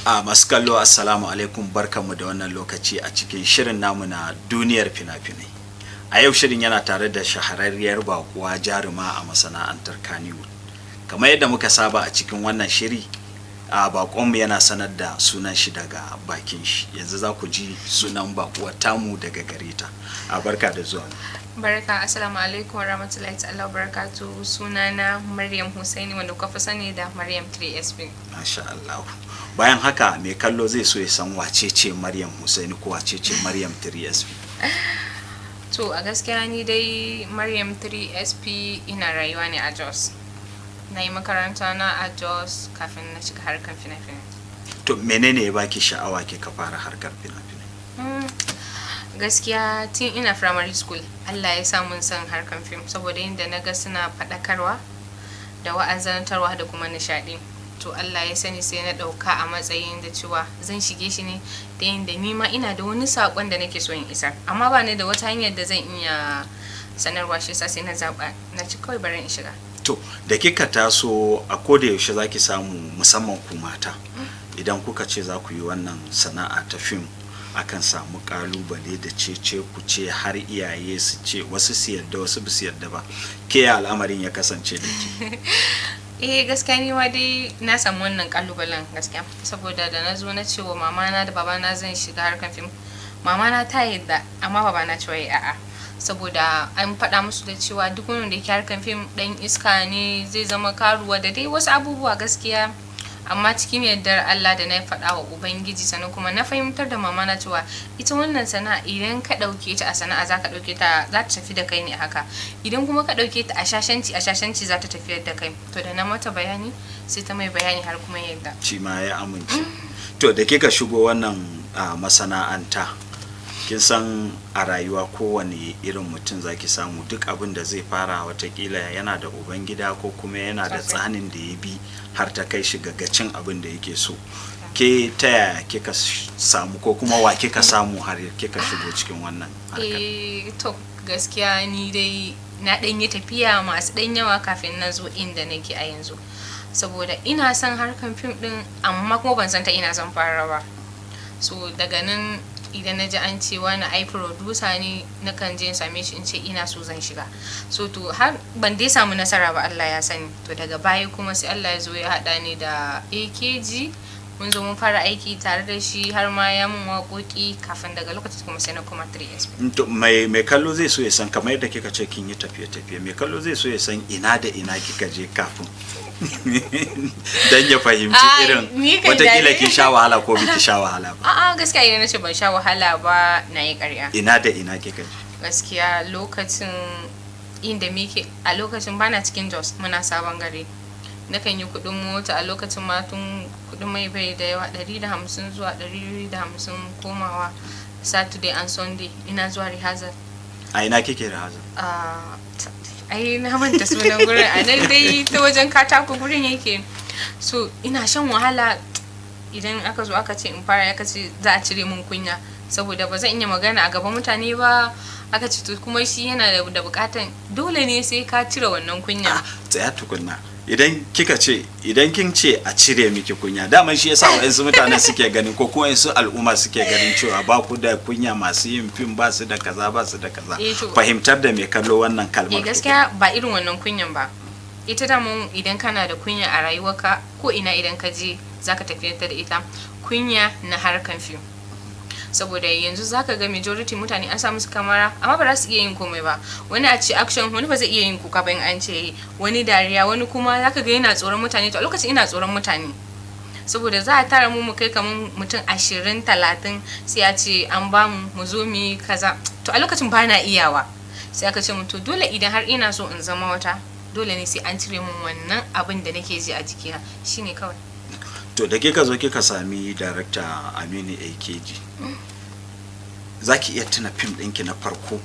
Masu kallo assalamu alaikum, barkanmu da wannan lokaci a cikin shirin namu na duniyar fina-finai. A yau shirin yana tare da shahararriyar bakuwa jaruma a masana'antar Kannywood. Kamar yadda muka saba a cikin wannan shiri, bakonmu yana sanar da sunan shi daga bakin shi. Yanzu za ku ji sunan bakuwar tamu daga gareta. Barka da zuwa. Barka, assalamu alaikum wa rahmatullahi ta'ala wa barakatuhu. Sunana Maryam Husaini, wanda kuka fi sani da Maryam 3SP. Masha Allah. Bayan haka mai kallo zai so ya san wace ce Maryam Husaini ko wace ce Maryam 3SP. To a gaskiya ni dai Maryam 3SP ina rayuwa ne a Jos. Na yi makaranta na a Jos kafin na shiga harkar fina-finai. To menene ya baki sha'awa ke ka fara harkar fina-finai? Gaskiya tun ina primary school Allah ya sa mun san harkar fim saboda inda na ga suna faɗakarwa da wa'azantarwa da kuma nishaɗi. To Allah ya sani sai na ɗauka a matsayin da cewa zan shige shi ne da yadda ni ma ina da wani saƙon da nake so in isar, amma ba ni da wata hanyar da zan iya sanarwa, shi sai na zaɓa na ci kawai bari in shiga. To da kika taso a koda yaushe zaki samu musamman ku mata idan kuka ce za ku yi wannan sana'a ta fim akan samu kalubale da cece ku ce har iyaye su ce wasu su yarda wasu ba su yarda ba. Ke al'amarin ya kasance da ke? Gaskiya ni ma dai na samu wannan kalubalen gaskiya, saboda da na zo na ce wa mamana da babana zan shiga harkar fim, mamana ta yadda amma babana cewa a'a, saboda an faɗa musu da cewa duk wanda da yake harkar fim ɗan iska ne, zai zama karuwa da dai wasu abubuwa gaskiya. Amma cikin yardar Allah da na faɗa wa Ubangiji, sannan kuma na fahimtar da mamana cewa ita wannan sana'a idan ka ɗauke ta a sana'a za ka ɗauke ta, za ta tafi da kai ne haka, idan kuma ka ɗauke ta a shashanci za ta tafiyar da kai. To da na mata bayani sai ta mai bayani har kuma yadda shi ma ya amince. To da kika shigo wannan masana'anta, kin san a rayuwa kowane irin mutum zaki samu duk abin da zai fara watakila yana da ubangida ko kuma yana da tsanin da ya bi har ta kai shi gagacin abin da yake so. Ke ta yaya kika samu ko kuma wa kika samu har kika shigo cikin wannan harkar? To gaskiya ni dai na ɗan yi tafiya masu ɗan yawa kafin na zo inda nake a yanzu, saboda ina son harkar fim ɗin amma kuma ban san ta ina zan fara ba. So daga nan idan na ji an ce wani ai producer ne, na kan je in same shi in ce ina so zan shiga. So to har ban dai samu nasara ba, Allah ya sani. To daga baya kuma sai Allah ya zo ya haɗa ni da AKG, mun zo mun fara aiki tare da shi har ma ya mun waƙoƙi, kafin daga lokacin kuma sai na koma 3SP. To mai kallo zai so ya san, kamar yadda kika ce kin yi tafiye-tafiye, mai kallo zai so ya san ina da ina kika je kafin dan ya fahimci irin watakila kin sha wahala ko biki sha wahala ba. Gaskiya idan na ce ban sha wahala ba na yi ƙarya. Ina da ina kika je? Gaskiya lokacin inda muke a lokacin bana cikin Jos, muna Sabon Gari. Nakan yi kuɗin mota a lokacin ma tun kuɗin mai bai da yawa, 150 zuwa 150 komawa Saturday and Sunday ina zuwa rehearsal. A ina kike rehearsal? Ai na manta sunan gurin, a nan dai ta wajen katako gurin yake. So ina shan wahala idan aka zo aka ce in fara, aka ce za a cire mun kunya saboda ba zan iya magana a gaban mutane ba. Aka ce to kuma shi yana da bukatan dole ne sai ka cire wannan kunya. Tsaya tukunna, idan kin ce a cire miki kunya, daman shi yasa wa'ansu mutanen suke ganin ko kuma wa'ansu al'umma suke ganin cewa ba ku da kunya, masu yin fim ba su da kaza ba su da kaza. Fahimtar da mai kallo wannan kalmar. Gaskiya ba irin wannan kunyan ba. Ita da mun idan kana da kunya a rayuwarka ko ina idan ka je zaka tafiyar da ita, kunya na harkan fim. Saboda yanzu zaka ga majority mutane an sa musu kamera amma ba za su iya yin komai ba. Wani a ce action, wani ba zai iya yin kuka ba in an ce, wani dariya, wani kuma zaka ga yana tsoron mutane. To a lokacin ina tsoron mutane saboda za a tara mu kai kaman mutum 20-30 sai a ce an ba mu zo mu yi kaza. To a lokacin ba na iyawa, sai aka ce mu to dole idan har ina so in zama wata, dole ne sai an cire mun wannan abin da nake ji a jikina, shine kawai. To da kika zo kika sami director Aminu AKG, zaki iya tuna fim ɗinki na farko?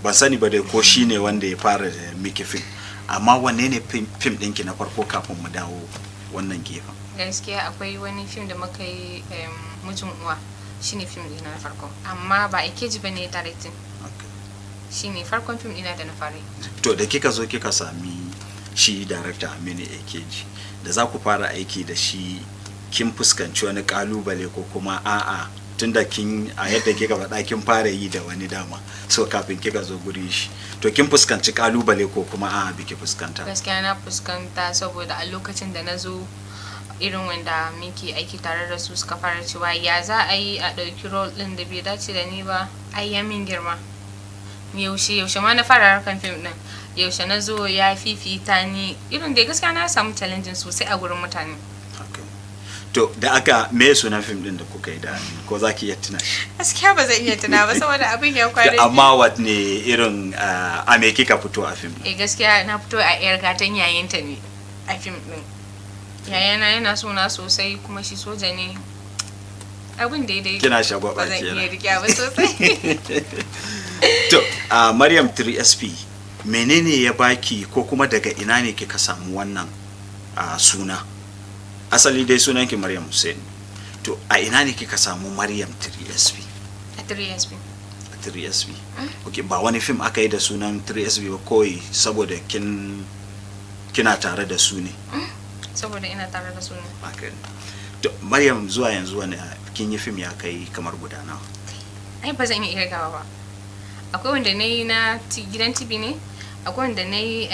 Ban sani ba dai ko shine wanda ya fara miki fim, amma wanne ne fim ɗinki na farko kafin mu dawo wannan gefen? Gaskiya akwai wani fim da muka yi, Mijin Uwa, shine fim ɗina na farko, amma ba AKG bane directing. Shine farkon fim ɗina da na fara. To da kika zo kika sami shi director Aminu AKG, da za ku fara aiki da shi, kin fuskanci wani kalubale ko kuma a'a tunda kin a yadda kika faɗa kin fara yi da wani dama so kafin kika zo guri shi to kin fuskanci kalubale ko kuma a'a biki fuskanta? Gaskiya na fuskanta saboda a lokacin da na zo irin wanda muke aiki tare da su suka fara cewa ya za a yi a ɗauki role ɗin da bai dace da ni ba, ai ya min girma. Yaushe ma na fara harkan fim ɗin, yaushe na zo ya fifita ni, irin da gaskiya na samu challenging sosai a gurin mutane. To da aka me sunan fim ɗin da kuka yi da ko za ki iya tuna shi? Gaskiya ba zan iya tuna ba saboda abin ya kware. Amma what ne irin a me kika fito a fim ɗin? Gaskiya na fito a yar gatan yayinta ne a fim ɗin. Yayana yana suna sosai kuma shi soja ne. Abin daidai. Kina shagwaba kenan. Ba zan iya riƙe ba sosai. To Maryam 3SP menene ya baki ko kuma daga ina ne kika samu wannan suna? Asali dai sunan ki Maryam Hussein. To a ina ne kika samu Maryam 3SP? A 3SP. A 3SP. Okay, ba wani film aka yi da sunan 3SP ba kawai saboda kina tare da su ne? Saboda ina tare da su ne. Okay. To Maryam zuwa yanzu wani kin yi film ya kai kamar guda nawa? Ai ba zan iya irgawa ba. Akwai wanda nayi na gidan TV ne, akwai wanda nayi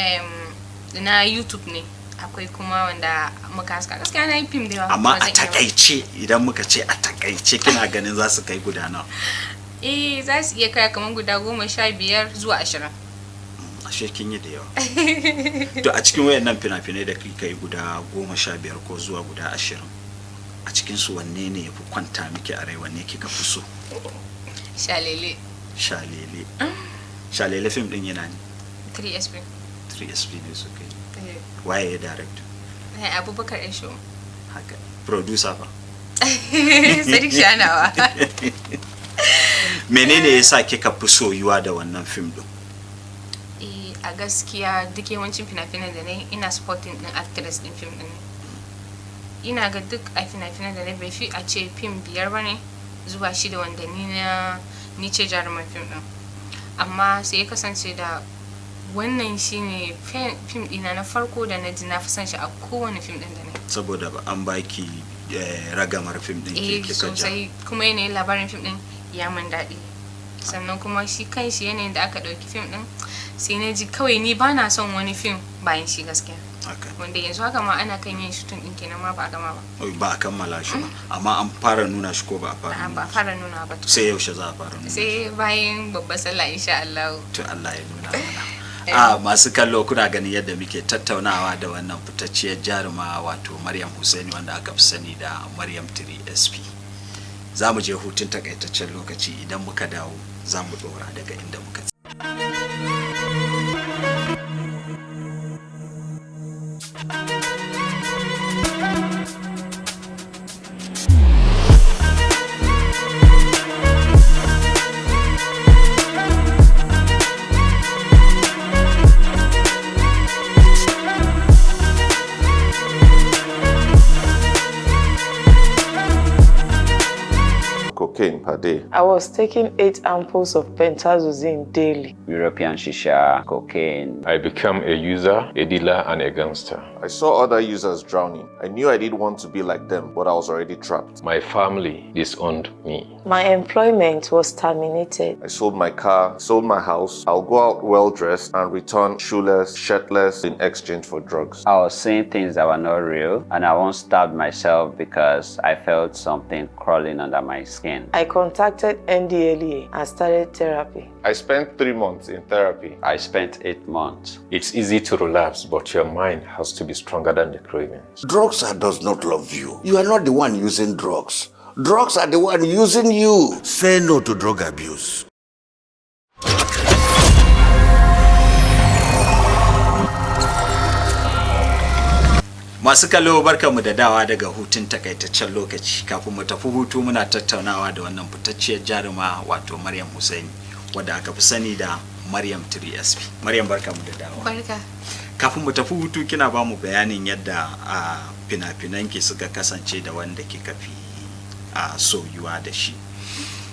na YouTube ne. Akwai kuma wanda muka haska gaskiya na yi film da yawa. Amma a takaice idan muka ce a takaice kina ganin za su kai guda nawa? Za su iya kai kamar guda 15 zuwa 20. Ashe kin yi da yawa. To a cikin wayannan fina-finai da kika yi guda 15 ko zuwa guda 20 a cikin su wanne ne yafi kwanta miki a rai, wanne kika fi so? Shalele. Shalele film din yana ne? 3SP. 3SP ne su kai. Waye ya director? Abubakar Esho. Haka. Producer fa? Sadiq Shanawa. Menene yasa kika fi soyuwa da wannan film din? A gaskiya duk yawancin fina-finan da nayi ina supporting din actress din film din. Ina ga duk a fina-finan da nayi bai fi a ce film 5 bane zuwa 6 wanda ni ce jaruman film din. Amma sai ya kasance da wannan shine film dina na farko da na ji na fi son shi a kowane film din da ne. Saboda an baki ragamar film din kika ja. Sosai kuma yanayin labarin film din ya min daɗi. Sannan kuma shi kanshi yanayin da aka ɗauki film din sai na ji kawai ni ba na son wani film bayan shi gaskiya. Wanda yanzu haka ma ana kan yin shooting din kenan ma ba a gama ba. Ba a kammala shi ba. Amma an fara nuna shi ko ba a fara nuna? Ba a fara nuna ba. Sai yaushe za a fara nuna? Sai bayan babbar sallah insha Allah. To Allah ya nuna mana. Masu kallo kuna ganin yadda muke tattaunawa da wannan fitacciyar jaruma wato Maryam Hussein wanda aka fi sani da Maryam 3SP. Za mu je hutun takaitaccen lokaci, idan muka dawo za mu dora daga inda muka Per day. I was taking 8 ampoules of pentazosine daily. European shisha, cocaine. I became a user, a dealer, and a gangster. I saw other users drowning. I knew I didn't want to be like them, but I was already trapped. My family disowned me. My employment was terminated. I sold my car, sold my house. I'll go out well-dressed and return shoeless, shirtless in exchange for drugs. I was seeing things that were not real, and I once stabbed myself because I felt something crawling under my skin. I contacted NDLEA and started therapy. I spent 3 months in therapy. I spent 8 months. It's easy to relapse, but your mind has to be stronger than the cravings. Drugs does not love you. You are not the one using drugs. Drugs are the one using you. Say no to drug abuse. Masu kallo barkanmu da dawa daga hutun takaitaccen lokaci. Kafin mu tafi hutu muna tattaunawa da wannan fitacciyar jaruma wato Maryam Hussein wadda aka fi sani da Maryam 3SP. Maryam barkanmu da dawa. Barka. Kafin mu tafi hutu kina ba mu bayanin yadda fina-finanki suka kasance da wanda kika fi soyuwa da shi.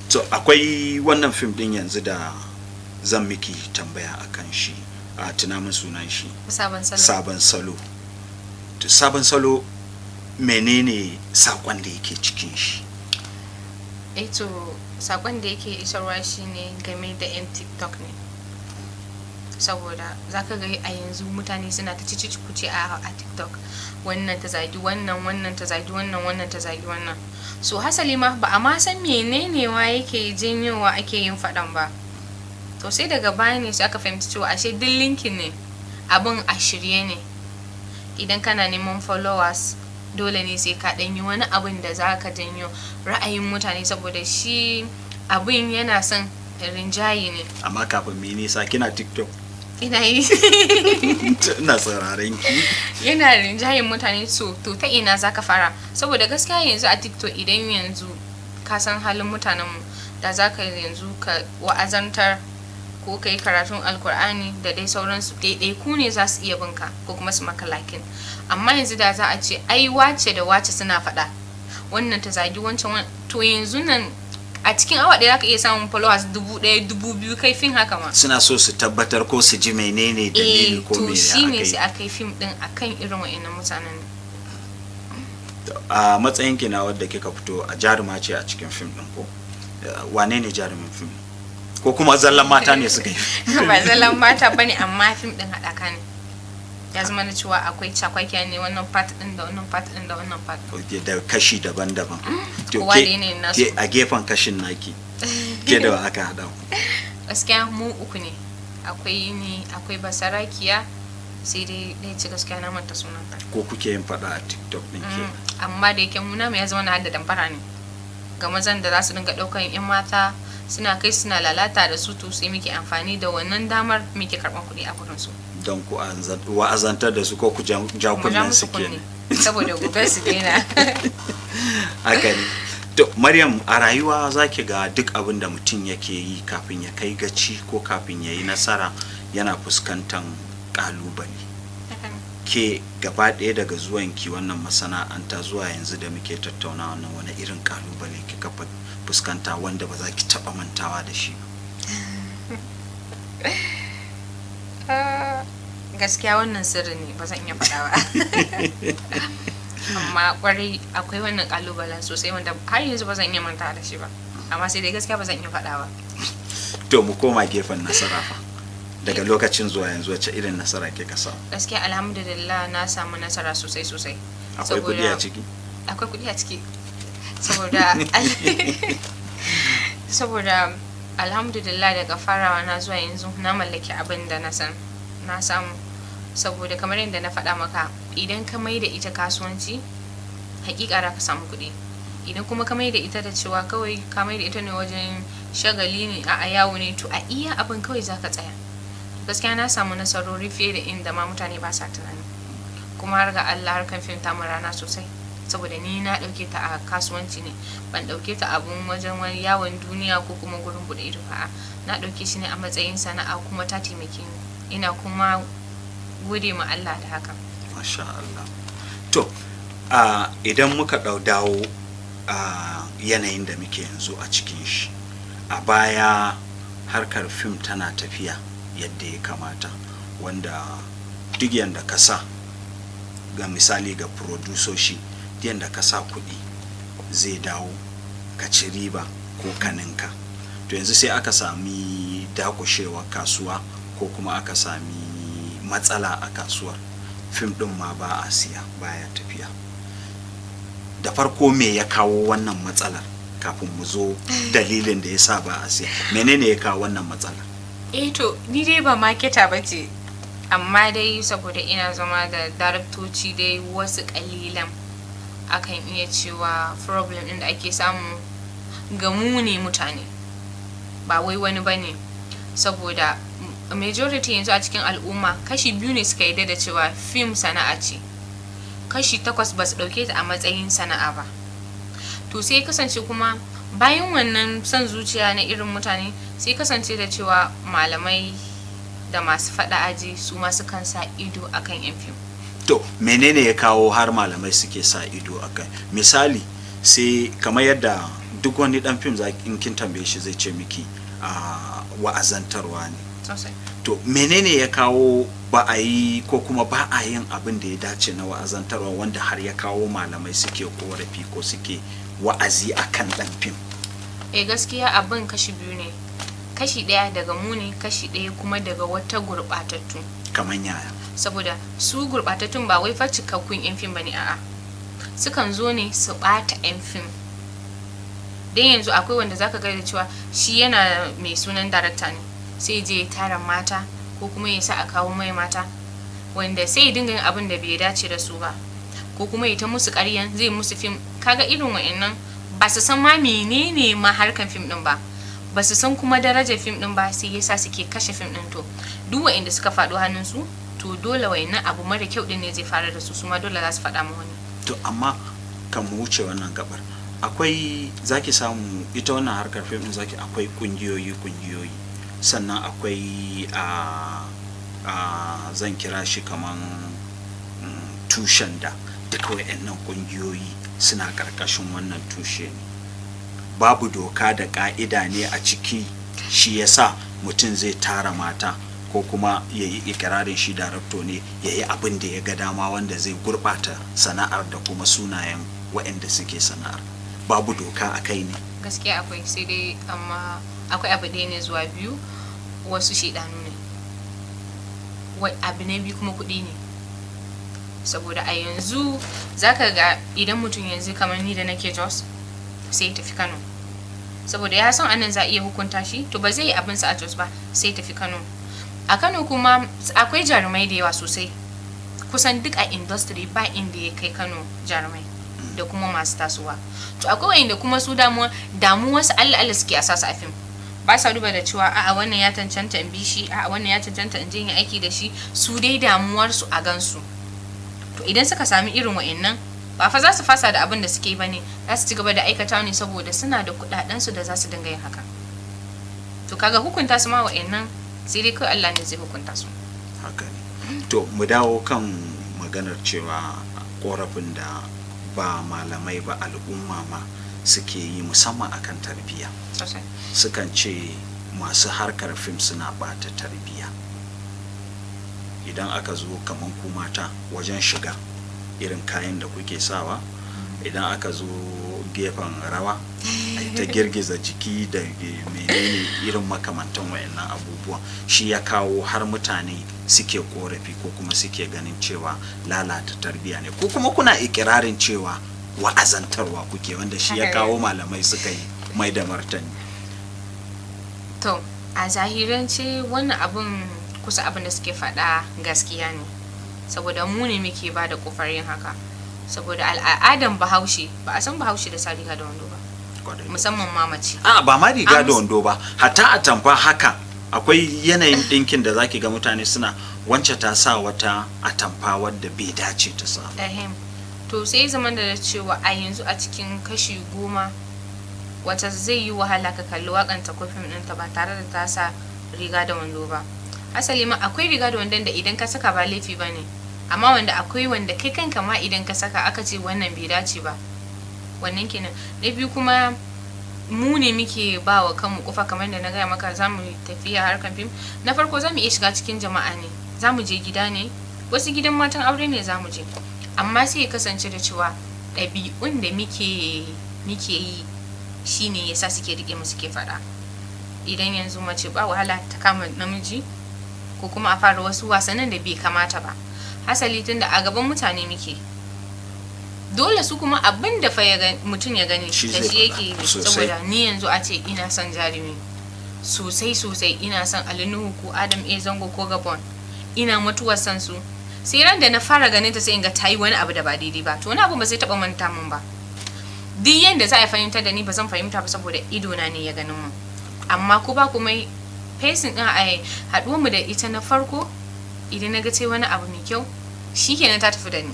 So akwai wannan film din yanzu da zan miki tambaya akan shi. Tuna min sunan shi. Sabon Salo. Sabon Salo. Sabon Salo menene sakon da yake cikin shi? To sakon da yake isarwa shine game da yan TikTok ne, saboda zaka ga a yanzu mutane suna ta kuce a TikTok, wannan ta zagi wannan, wannan ta zagi wannan, wannan ta zagi wannan. So hasali ma ba a ma san menene wa yake janyowa ake yin faɗan ba. To sai daga baya ne sai aka fahimci cewa ashe duk linkin ne, abin a shirye ne. Idan kana neman followers dole ne sai ka ɗanyi wani abin da za ka janyo ra'ayin mutane, saboda shi abin yana son rinjaye ne. Amma kafin me nisa kina TikTok? Ina yi. Ina sauraren ki. Yana rinjayen mutane, so to ta ina za ka fara? Saboda gaskiya yanzu a TikTok idan yanzu ka san halin mutanenmu, da za ka yanzu ka wa'azantar ko ka yi karatun alkur'ani da dai sauransu, ku ne za su iya binka ko kuma su maka lakin. Amma yanzu da za a ce ai wace da wace suna faɗa, wannan ta zagi wancan, to yanzu nan a cikin awa ɗaya ka iya samun followers 1,000, 2,000 kai fin haka ma. Suna so su tabbatar ko su ji menene dalili ko menene to shine sai aka yi fim din akan irin wa'annan mutanen. A matsayin ki na wadda kika fito a jaruma ce a cikin fim din, ko wane ne jarumin fim, ko kuma zallan mata ne suka yi? Ba zallan mata bane, amma fim din haɗaka ne. Ya zama na cewa akwai cakwakiya ne, wannan part din da wannan part din da wannan part da kashi daban-daban. To ke a gefen kashin naki ke da aka hada? Gaskiya mu uku ne, akwai ni, akwai basarakiya, sai dai ci gaskiya na manta sunanta. Ko kuke yin fada a TikTok din ke? Amma da yake muna mai ya zama na da damfara ne ga mazan da za su dinga ɗaukan 'yan mata suna kai suna lalata da su, to sai muke amfani da wannan damar muke karɓan kuɗi a gurin su. Don ku wa'azantar da su ko ku ja kunnen su kenan? Saboda gobe su daina. Haka ne. To Maryam, a rayuwa zaki ga duk abin da mutum yake yi kafin ya kai gaci ko kafin ya yi nasara yana fuskantar kalubale. Ke gaba ɗaya daga zuwanki wannan masana'anta zuwa yanzu da muke tattauna wannan, wani irin kalubale kika fuskanta wanda ba za ki taɓa mantawa da shi ba? Gaskiya wannan sirri ne, ba zan iya faɗa ba. Amma kwarai akwai wannan kalubalen sosai wanda har yanzu ba zan iya mantawa da shi ba, amma sai dai gaskiya ba zan iya faɗa ba. To mu koma gefen nasara fa, daga lokacin zuwa yanzu wace irin nasara ke ka samu? Gaskiya alhamdulillah na samu nasara sosai. Akwai kudi a ciki? Akwai kudi a ciki, saboda alhamdulillah daga farawa na zuwa yanzu na mallaki abin da na samu. Saboda kamar yadda na faɗa maka, idan ka mai da ita kasuwanci hakika za ka samu kuɗi. Idan kuma ka mai da ita da cewa kawai ka mai da ita ne wajen shagali ne, a yawo ne, to a iya abin kawai za ka tsaya. Gaskiya na samu nasarori fiye da inda ma mutane ba sa tunani, kuma har ga Allah harkan fim ta rana sosai, saboda ni na ɗauke ta a kasuwanci ne, ban ɗauke ta abun wajen wani yawon duniya ko kuma gurin buɗe ido. Na ɗauke shi ne a matsayin sana'a, kuma ta taimake ni, ina kuma gode ma Allah da haka. Masha Allah. To idan muka dawo yanayin da muke yanzu a cikin shi, a baya harkar fim tana tafiya yadda ya kamata, wanda duk yanda ka sa, ga misali ga produsoshi, yanda ka sa kuɗi zai dawo ka ci riba ko kaninka. To yanzu sai aka sami dakushewar kasuwa ko kuma aka sami matsala a kasuwar fim din ma ba a siya, baya tafiya. Da farko me ya kawo wannan matsalar kafin mu zo dalilin da yasa ba a siya? Menene ya kawo wannan matsalar? To ni dai ba marketer bace, amma dai saboda ina zama da daraktoci dai wasu kalilan, akan iya cewa problem din da ake samu ga mu ne mutane, ba wai wani bane. Saboda majority yanzu a cikin al'umma kashi 2 ne suka yarda da cewa film sana'a ce, kashi 8 ba su dauke ta a matsayin sana'a ba. To sai kasance kuma bayan wannan son zuciya na irin mutane, sai kasance da cewa malamai da masu fada aji su ma sukan sa ido akan yan film. To menene ya kawo har malamai suke sa ido akan? Misali, sai kamar yadda duk wani dan film in kin tambaye shi zai ce miki wa'azantarwa ne, to menene ya kawo ba a yi ko kuma ba a yin abin da ya dace na wa'azantarwa wanda har ya kawo malamai suke korafi ko suke wa'azi akan dan fim? Gaskiya abin kashi biyu ne, kashi ɗaya daga mu ne, kashi ɗaya kuma daga wata gurɓatattu. Kaman yaya? Saboda su gurɓatattun ba wai fa cikakkun 'yan fim bane, a'a sukan zo ne su ɓata 'yan fim. Dan yanzu akwai wanda zaka ga da cewa shi yana mai sunan darakta ne, sai je ya tara mata ko kuma ya sa a kawo mai mata wanda sai ya dinga yin abin da bai dace da su ba, ko kuma ya ta musu ƙaryan zai musu fim. Kaga irin wa'annan ba su san ma menene ma harkan fim din ba, ba su san kuma darajar fim din ba, sai yasa suke kashe fim din. To duk wa'anda suka faɗo hannun su, to dole wa'annan abu mara kyau din ne zai fara da su, su ma dole za su faɗa ma wani. To amma kan mu wuce wannan gabar, akwai zaki samu ita wannan harkar fim din zaki akwai kungiyoyi sannan akwai zan kira shi kaman tushen da duka wayannan kungiyoyi suna karkashin wannan tushe ne, babu doka da ka'ida ne a ciki, shi yasa mutum zai tara mata ko kuma yayi ikirarin shi darakto ne, yayi abin da ya ga dama wanda zai gurbata sana'ar da kuma sunayen wayanda suke sana'ar. Babu doka a kai ne? Gaskiya akwai, sai dai amma akwai abu ɗaya ne zuwa biyu, wasu shedanu ne, abu na biyu kuma kuɗi ne. Saboda a yanzu zaka ga idan mutum yanzu kamar ni da nake Jos sai tafi Kano, saboda ya san anan za a iya hukunta shi, to ba zai yi abin sa a Jos ba, sai tafi Kano. A Kano kuma akwai jarumai da yawa sosai, kusan duk a industry ba inda ya kai Kano jarumai da kuma masu tasowa. To akwai wanda kuma su damuwar su Allah suke a sasa a fim, ba sa duba da cewa a'a wannan ya cancanta in bi shi, a'a wannan ya cancanta in je yin aiki da shi, su dai damuwar su a gansu. To idan suka sami irin wa'annan, ba fa za su fasa da abin da suke bane, za su ci gaba da aikata ne saboda suna da kudaden su da za su dinga yin haka. To kaga hukunta su ma wa'annan sai dai kai Allah ne zai hukunta su. Haka ne. To mu dawo kan maganar cewa korafin da ba malamai ba al'umma ma suke yi musamman akan tarbiyya. Sukan ce masu harkar fim suna bata tarbiyya. Idan aka zo kaman ku mata wajen shiga, irin kayan da kuke sawa, idan aka zo gefen rawa ta girgiza jiki da menene irin makamantan wayannan abubuwan, shi ya kawo har mutane suke korafi ko kuma suke ganin cewa lalata tarbiyya ne, ko kuma kuna ikirarin cewa wa'azantarwa kuke, wanda shi ya kawo malamai suka yi mai da martani. To a zahirance wannan abun kusa abin da suke faɗa gaskiya ne, saboda mu ne muke ba da kofar yin haka, saboda al'adan Bahaushe ba a san Bahaushe da sa riga da wando ba, musamman mamaci. Ba ma riga da wando ba, hatta a tamfa haka akwai yanayin ɗinkin da zaki ga mutane suna wance ta sa wata atamfa wadda bai dace ta sa. To sai zaman da cewa a yanzu a cikin kashi 10 wata zai yi wahala ka kalli wakanta ko fim ɗinta ba tare da ta sa riga da wando ba. Asali ma akwai riga da wandon da idan ka saka ba laifi ba ne, amma wanda akwai wanda kai kanka ma idan ka saka aka ce wannan bai dace ba, wannan kenan. Na biyu kuma mu ne muke ba wa kanmu kofa, kamar da na gaya maka za mu tafiya harkan fim. Na farko za mu iya shiga cikin jama'a ne, za mu je gida ne, wasu gidan matan aure ne za mu je, amma sai ya kasance da cewa ɗabi'un da muke yi shine yasa suke rike mu suke faɗa. Idan yanzu mace ba wahala ta kama namiji ko kuma a fara wasu wasannin da bai kamata ba, hasali tunda a gaban mutane muke, dole su kuma abin da fa mutum ya gani da shi yake yi. Saboda ni yanzu a ce ina son jarumi sosai, ina son Alinuhu ko Adam A Zango ko Gabon, ina mutuwar san su, sai ran da na fara ganin ta sai in ga tayi wani abu da ba daidai ba, to wani abu ba zai taba manta mun ba. Duk yanda za a fahimta da ni ba zan fahimta ba saboda ido na ne ya ganin mun. Amma ko ba kuma facing din a haduwar mu da ita na farko, idan na ga ce wani abu mai kyau shikenan ta tafi da ni,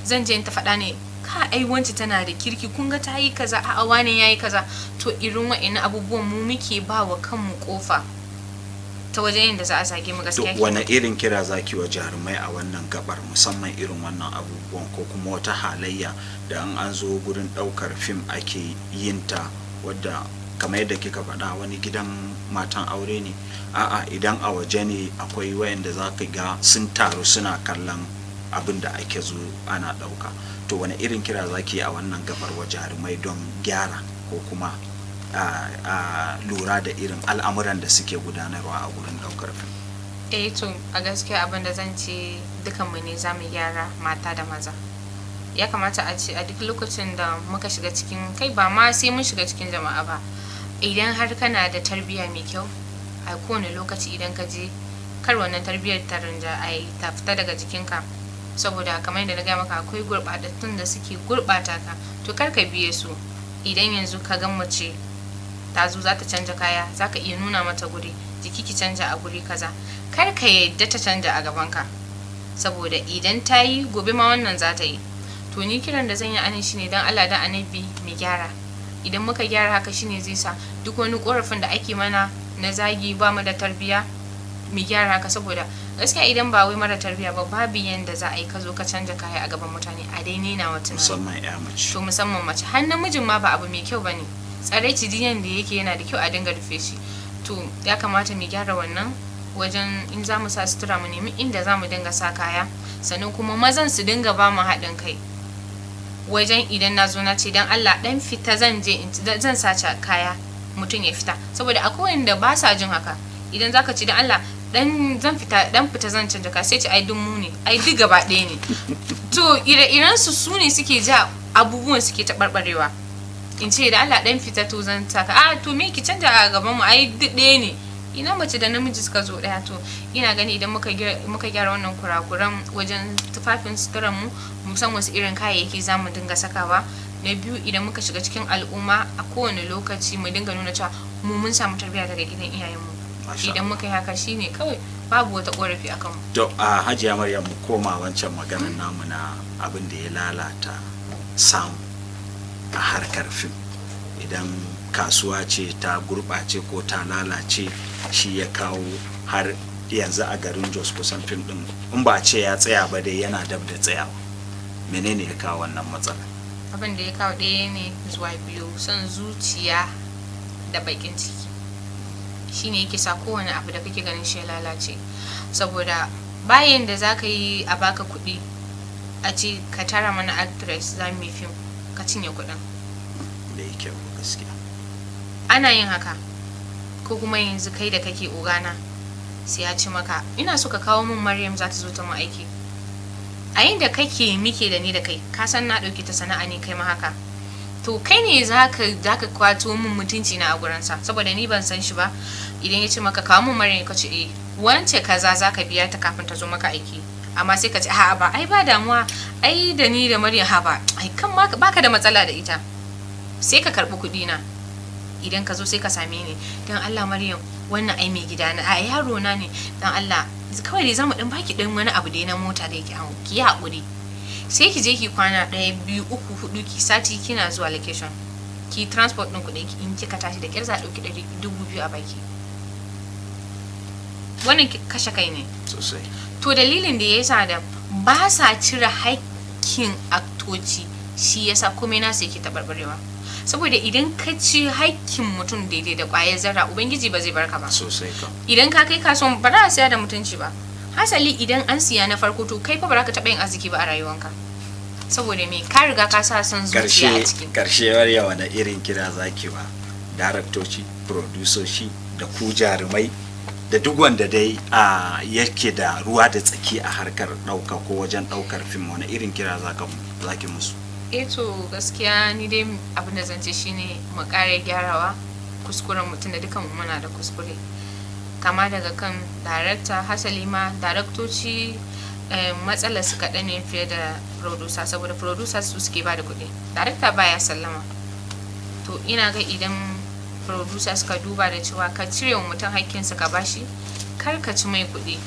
zan je in ta faɗa ne, ka ai wanci tana da kirki, kun ga ta yi kaza, a'a wane yayi kaza. To irin wa'annan abubuwan mu muke ba wa kanmu kofa ta wajen yadda za a zage mu gaskiya. To wani irin kira zaki wa jarumai a wannan gabar, musamman irin wannan abubuwan ko kuma wata halayya da an zo gurin daukar fim ake yin ta wadda kamar yadda kika faɗa wani gidan matan aure ne, a'a idan a waje ne akwai wayanda za ka ga sun taru suna kallon abin da ake zo ana ɗauka. To wani irin kira zaki a wannan gabar wa jarumai don gyara ko kuma lura da irin al'amuran da suke gudanarwa a wurin ɗaukar fim? To a gaskiya abin da zan ce dukanmu ne za mu gyara, mata da maza. Ya kamata a ce a duk lokacin da muka shiga cikin, kai ba ma sai mun shiga cikin jama'a ba, idan har kana da tarbiyya mai kyau a kowane lokaci idan ka je, kar wannan tarbiyyar ta ta fita daga jikinka, saboda kamar yadda na gaya maka akwai gurɓatattun da suke gurɓata ka, to kar ka biye su. Idan yanzu ka ga mace ta zo za ta canja kaya, za ka iya nuna mata guri, jiki ki canja a guri kaza, kar ka yadda ta canja a gabanka, saboda idan ta yi gobe ma wannan za ta yi. To ni kiran da zan yi anan shine dan Allah da Annabi mu gyara. Idan muka gyara haka shine zai sa duk wani korafin da ake mana na zagi ba mu da tarbiya mu gyara haka, saboda gaskiya idan ba wai mara tarbiya ba babu yanda za a yi ka zo ka canja kaya a gaban mutane a dai nena wata musamman ya mace. To musamman mace, har namijin ma ba abu mai kyau bane. Tsaraici diyan da yake yana da kyau a dinga rufe shi. To ya kamata mu gyara wannan wajen in za mu sa sutura mu nemi inda za mu dinga sa kaya, sannan kuma mazan su dinga ba mu haɗin kai wajen idan na zo na ce dan Allah dan fita zan je zan sace kaya, mutum ya fita, saboda akwai wanda ba sa jin haka. Idan zaka ce dan Allah dan fita zan canja ka, sai ce ai dun mu ne, ai duk gaba ɗaya ne. To ire-iren su ne suke ja abubuwan suke taɓarɓarewa. In ce da Allah dan fita to zan saka, to me ki canja a gaban mu, ai duk ɗaya ne. Ina mace da namiji suka zo ɗaya. To ina gani idan muka gyara wannan kurakuran wajen tufafin suturan mu, mu san wasu irin kayayyaki za mu dinga sakawa. Na biyu, idan muka shiga cikin al'umma a kowane lokaci mu dinga nuna cewa mu mun samu tarbiyya daga gidan iyayenmu. Idan muka yi haka shine kawai babu wata korafi akan mu. To Hajiya Maryam, mu koma wancan maganar namu na abin da ya lalata samu a harkar fim. Idan kasuwa ce ta gurɓace ko ta lalace, shi ya kawo har yanzu a garin Jos kusan fim din in ba ce ya tsaya ba dai yana dab da tsayawa. Menene ya kawo wannan matsala? Abin da ya kawo ɗaya ne zuwa biyu, son zuciya da bakin ciki shine yake sa kowane abu da kake ganin shi ya lalace. Saboda bayan da za ka yi a baka kuɗi a ce ka tara mana actress za mu yi fim, ka cinye kuɗin da yake gaskiya ana yin haka. Ko kuma yanzu kai da kake ogana sai ya ci maka, ina so ka kawo min Maryam za ta zo ta mu aiki. A yanda kake mike da ni da kai, ka san na dauke ta sana'a ne kai ma haka. To kai ne zaka kwato min mutunci na a gurin sa, saboda ni ban san shi ba. Idan ya ce maka kawo min Maryam, ka ce wance kaza zaka biya ta kafin ta zo maka aiki. Amma sai ka ce a'a ba, ai ba damuwa, ai da ni da Maryam ha ba, ai kan baka da matsala da ita. Sai ka karbi kuɗi na. Idan ka zo sai ka same ni, dan Allah Maryam wannan ai mai gida na, ai yaro na ne, dan Allah kawai dai zamu dan baki dan wani abu dai na mota da yake hawo, ki haƙuri. Sai ki je ki kwana 1 2 3 4 ki sati kina zuwa location, ki transport din kuɗin ki, in kika tashi da kyar za a dauki 2,000 a baki. Wannan kashe kai ne sosai. To dalilin da yasa da ba sa cire haƙƙin aktoci shi yasa komai na sai ki tabarbarewa. Saboda idan ka ci haƙƙin mutum daidai da ƙwayar zarra, ubangiji ba zai barka ba sosai. Idan ka kai kasuwan ba za a siya da mutunci ba. Hasali idan an siya na farko, to kai fa ba za ka taɓa yin arziki ba a rayuwanka, saboda me ka riga ka sa son zuciya a ciki. Karshe yawa na irin kira zaki ba daraktoci, produsoci da ku jarumai da duk wanda dai yake da ruwa da tsaki a harkar ɗauka ko wajen ɗaukar fim, wani irin kira zaki musu? To gaskiya ni dai abin da zan ce shine mu ƙara gyarawa kuskuren mutum, da dukan mu muna da kuskure, kama daga kan director. Hasali ma daraktoci matsalar su kaɗan ne fiye da producer, saboda producer su suke ba da kuɗi, director baya sallama. To ina ga idan producer suka duba da cewa ka cire wa mutum haƙƙinsa ka bashi, kar ka ci mai kuɗi,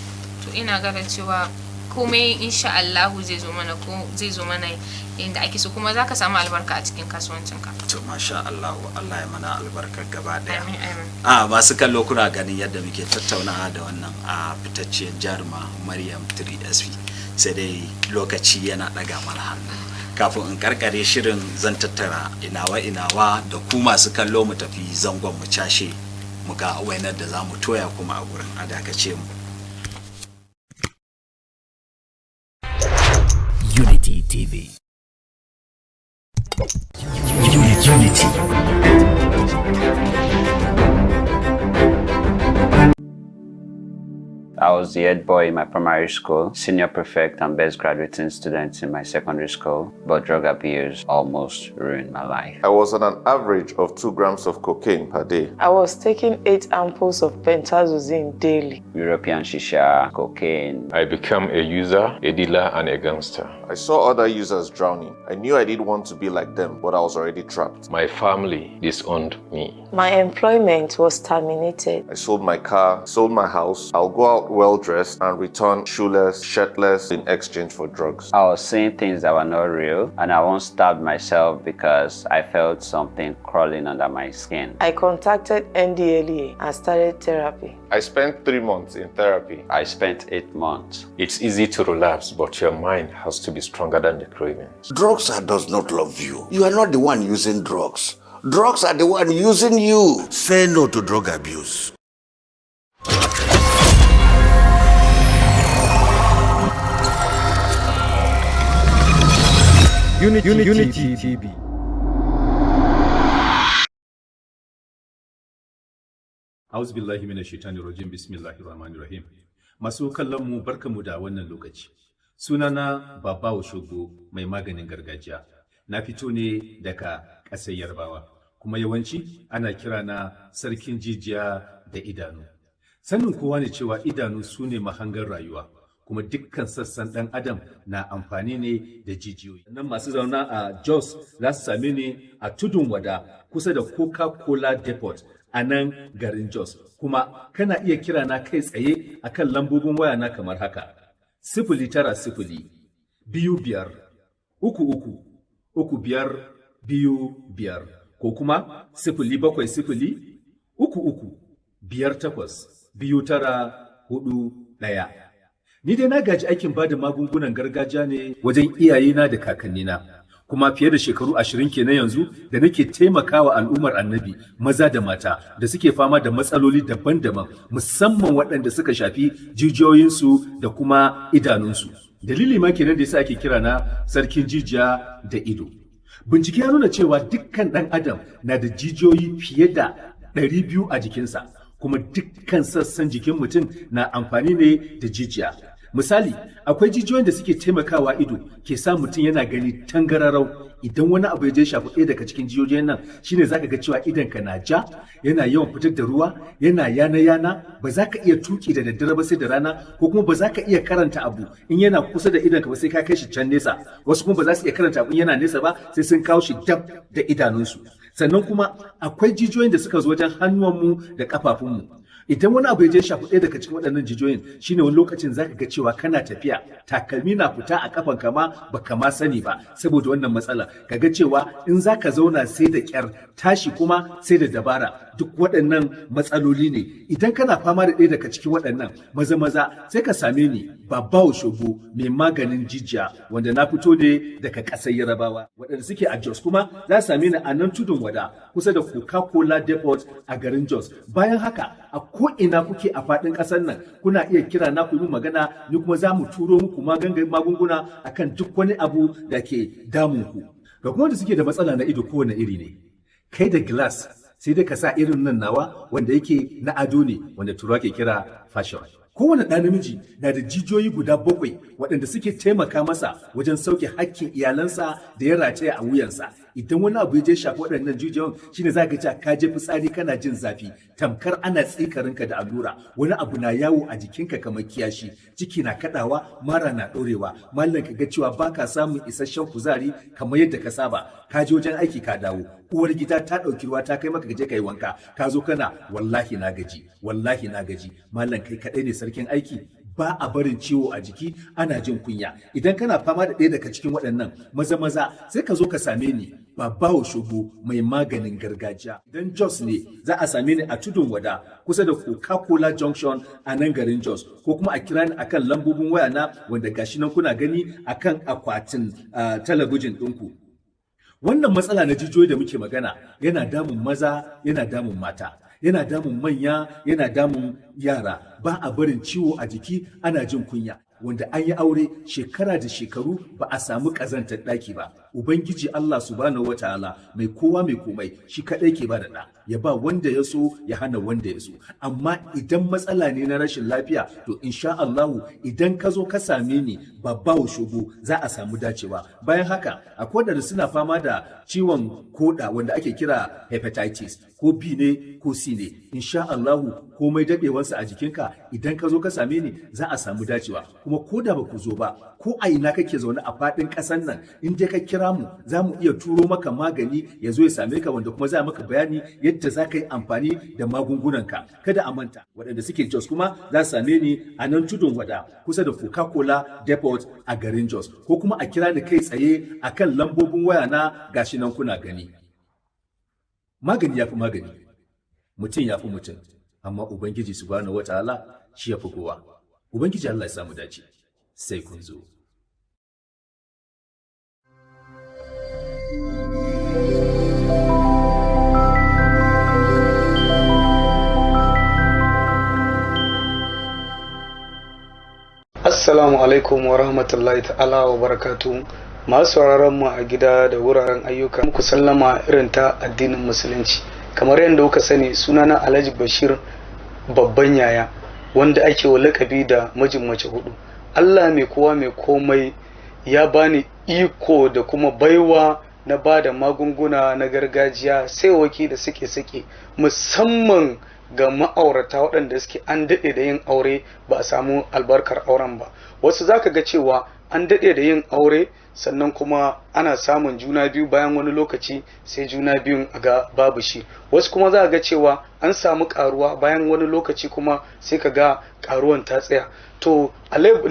to ina ga da cewa komai insha Allahu zai zo mana yadda ake so, kuma zaka samu albarka a cikin kasuwancinka. To masha Allah, Allah ya mana albarka gaba daya. Amin amin. Masu kallo kuna ganin yadda muke tattaunawa da wannan fitacciyar jaruma Maryam 3SV, sai dai lokaci yana daga mana hannu. kafin in karkare shirin zan tattara inawa da ku masu kallo mu tafi zangon mu cashe mu ga wainar da zamu toya kuma a gurin a dakace mu. Unity TV. Unity. I was the head boy in my primary school, senior prefect and best graduating student in my secondary school, but drug abuse almost ruined my life. I was on an average of 2 grams of cocaine per day. I was taking 8 ampoules of pentazosine daily. European shisha, cocaine. I became a user, a dealer, and a gangster. I saw other users drowning. I knew I didn't want to be like them, but I was already trapped. My family disowned me. My employment was terminated. I sold my car, sold my house. I'll go out well-dressed and return shoeless, shirtless in exchange for drugs. I was seeing things that were not real, and I once stabbed myself because I felt something crawling under my skin. I contacted NDLEA and started therapy. I spent 3 months in therapy. I spent 8 months. It's easy to relapse, but your mind has to be stronger than the cravings. Drugs does not love you. You are not the one using drugs. Drugs are the one using you. Say no to drug abuse. Unity TV. Auzu billahi minash shaitani rajim, bismillahir rahmanir rahim. Masu kallon mu barkamu da wannan lokaci. Sunana Babawo Shogo mai maganin gargajiya. Na fito ne daga ƙasar Yarbawa, kuma yawanci ana kira na sarkin jijiya da idanu. Sanin kowa ne cewa idanu su ne mahangar rayuwa, kuma dukkan sassan ɗan adam na amfani ne da jijiyoyi. Nan masu zauna a Jos za su same ni a Tudun Wada kusa da Coca-Cola Depot a nan garin Jos. Kuma kana iya kira na kai tsaye akan lambobin waya na kamar haka: 090 25 33 3525, ko kuma 070 33 58 2941. Ni dai na gaji aikin bada magungunan gargajiya ne wajen iyayena da kakannina, kuma fiye da shekaru 20 kenan yanzu da nake taimakawa al'ummar annabi maza da mata da suke fama da matsaloli daban-daban, musamman waɗanda suka shafi jijiyoyinsu da kuma idanunsu. Dalili ma kenan da yasa ake kira na sarkin jijiya da ido. Bincike ya nuna cewa dukkan ɗan adam na da jijiyoyi fiye da 200 a jikinsa, kuma dukkan sassan jikin mutum na amfani ne da jijiya. Misali, akwai jijiyoyin da suke taimakawa ido ke sa mutum yana gani tangararau. Idan wani abu ya je shafi ɗaya daga cikin jijiyoyin nan, shine zaka ga cewa idonka na ja, yana yawan fitar da ruwa, yana yana, ba za ka iya tuki da daddare ba sai da rana, ko kuma ba za ka iya karanta abu in yana kusa da idonka ba sai ka kai shi can nesa. Wasu kuma ba za su iya karanta abu in yana nesa ba sai sun kawo shi dab da idanunsu. Sannan kuma akwai jijiyoyin da suka zo wajen hannuwanmu da ƙafafunmu. Idan wani abu ya je shafi ɗaya daga cikin waɗannan jijiyoyin, shine wani lokacin zaka ga cewa kana tafiya takalmi na fita a kafan kama baka ma sani ba saboda wannan matsala. Kaga cewa in zaka zauna sai da ƙyar, tashi kuma sai da dabara. Duk waɗannan matsaloli ne. Idan kana fama da ɗaya daga cikin waɗannan, maza sai ka same ni, Babawo Shogo mai maganin jijiya, wanda na fito ne daga ƙasar Yarabawa. Waɗanda suke a Jos kuma za su same ni a nan Tudun Wada kusa da Coca-Cola Depot a garin Jos. Bayan haka, a ko'ina kuke a faɗin ƙasar nan, kuna iya kira na ku yi magana, ni kuma za mu turo muku magunguna akan duk wani abu da ke damun ku. Ga kuma da suke da matsala na ido kowane iri ne, kai da glass sai dai ka sa irin nan nawa wanda yake na ado ne, wanda turawa ke kira fashion. Kowane ɗa namiji na da jijiyoyi guda 7 waɗanda suke taimaka masa wajen sauke hakkin iyalansa da ya rataya a wuyansa. Idan wani abu ya je shafi waɗannan jijiyoyin, shine za ka ji ka je fitsari kana jin zafi, tamkar ana tsikarinka da allura, wani abu na yawo a jikinka kamar kiyashi, ciki na kaɗawa, mara na ɗorewa, mallan ka ga cewa baka samun isasshen kuzari kamar yadda ka saba, ka je wajen aiki ka dawo, uwar gida ta ɗauki ruwa ta kai maka gaje ka yi wanka, ka zo kana wallahi na gaji, mallan kai kaɗai ne sarkin aiki. Ba a barin ciwo a jiki, ana jin kunya. Idan kana fama da ɗaya daga cikin waɗannan, maza sai ka zo ka same ni, Babawo Shogo mai maganin gargajiya. Idan Jos ne za a same ni a Tudun Wada kusa da Coca-Cola Junction a nan garin Jos, ko kuma a kira ni akan lambobin waya na wanda gashi nan kuna gani akan akwatin talabijin ɗinku. Wannan matsala na jijiyoyi da muke magana yana damun maza, yana damun mata, yana damun manya, yana damun yara. Ba a barin ciwo a jiki, ana jin kunya. Wanda an yi aure shekara da shekaru ba a samu ƙazantar ɗaki ba. Ubangiji Allah subhanahu wa ta'ala mai kowa mai komai shi kaɗai ke ba da ɗa, ya ba wanda ya so ya hana wanda ya so. Amma idan matsala ne na rashin lafiya, to insha Allahu idan ka zo ka same ni Babawo Shogo za a samu dacewa. Bayan haka akwai da suna fama da ciwon koda wanda ake kira hepatitis, ko B ne ko C ne. Insha Allahu komai daɗewarsa a jikinka idan ka zo ka same ni za a samu dacewa. Kuma ko da ba ku zo ba, ko a ina kake zaune a faɗin ƙasar nan, in dai ka kira mu za mu iya turo maka magani ya zo ya same ka, wanda kuma za maka bayani yadda za ka yi amfani da magungunanka. Kada a manta waɗanda suke Jos kuma za su same ni a nan Tudun Wada kusa da Coca-Cola Depot a garin Jos, ko kuma a kira ni kai tsaye a kan lambobin waya na gashi nan kuna gani. Magani ya fi magani, mutum ya fi mutum, amma Ubangiji subhanahu wataala shi ya fi kowa. Ubangiji Allah ya samu dace. Sai kun zo. Assalamu alaikum wa rahmatullahi ta'ala wa barakatuhu. Masu sauraron mu a gida da wuraren ayyuka, muku sallama irin ta addinin musulunci. Kamar yadda kuka sani, sunana Alhaji Bashir babban yaya, wanda ake wa lakabi da mijin mace hudu. Allah mai kowa mai komai ya bani iko da kuma baiwa na bada magunguna na gargajiya sai waki da suke musamman ga ma'aurata waɗanda suke an daɗe da yin aure ba a samu albarkar auren ba. Wasu zaka ga cewa an daɗe da yin aure sannan kuma ana samun juna biyu, bayan wani lokaci sai juna biyun a ga babu shi. Wasu kuma za ga cewa an samu karuwa, bayan wani lokaci kuma sai ka ga karuwan ta tsaya. To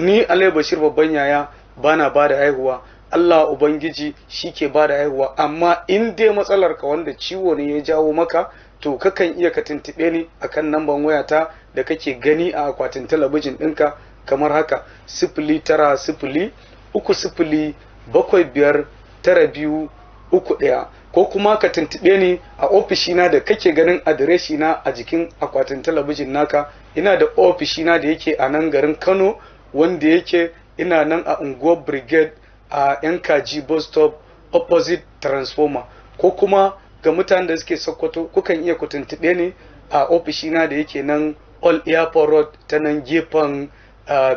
ni Alai Bashir babban yaya bana ba da haihuwa, Allah Ubangiji shi ke ba da haihuwa. Amma in dai matsalar ka wanda ciwo ne ya jawo maka, to kakan iya ka tuntuɓe ni akan namban wayata da kake gani a akwatin talabijin ɗinka kamar haka: 090-375-9231, ko kuma ka tuntuɓe ni a ofishina da kake ganin adireshina a jikin akwatin talabijin naka. Ina da ofishina da yake a nan garin Kano, wanda yake ina nan a unguwar Brigade a Yankaji bus stop opposite transformer. Ko kuma ga mutanen da suke Sokoto, kukan iya ku tuntuɓe ni a ofishina da yake nan All Airport Road ta nan gefen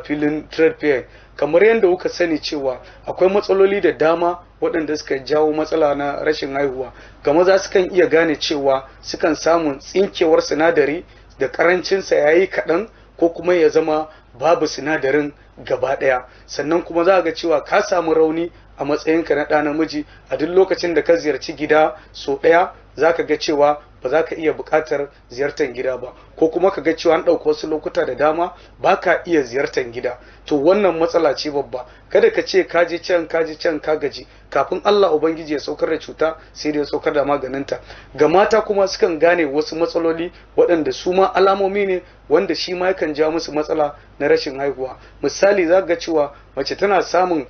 filin Trade Fair. Kamar yadda kuka sani cewa akwai matsaloli da dama waɗanda suka jawo matsala na rashin haihuwa. Ga maza sukan iya gane cewa sukan samun tsinkewar sinadari da karancinsa ya yi kaɗan, ko kuma ya zama babu sinadarin gaba ɗaya. Sannan kuma za ga cewa ka samu rauni a matsayinka na ɗa namiji. A duk lokacin da ka ziyarci gida so ɗaya, za ka ga cewa ba za ka iya buƙatar ziyartar gida ba, ko kuma ka ga cewa an ɗauki wasu lokuta da dama ba ka iya ziyartar gida. To wannan matsala ce babba. Kada ka ce ka je can ka gaji, kafin Allah Ubangiji ya saukar da cuta sai da ya saukar da maganinta. Ga mata kuma sukan gane wasu matsaloli waɗanda su ma alamomi ne wanda shi ma yakan ja musu matsala na rashin haihuwa. Misali, za ga cewa mace tana samun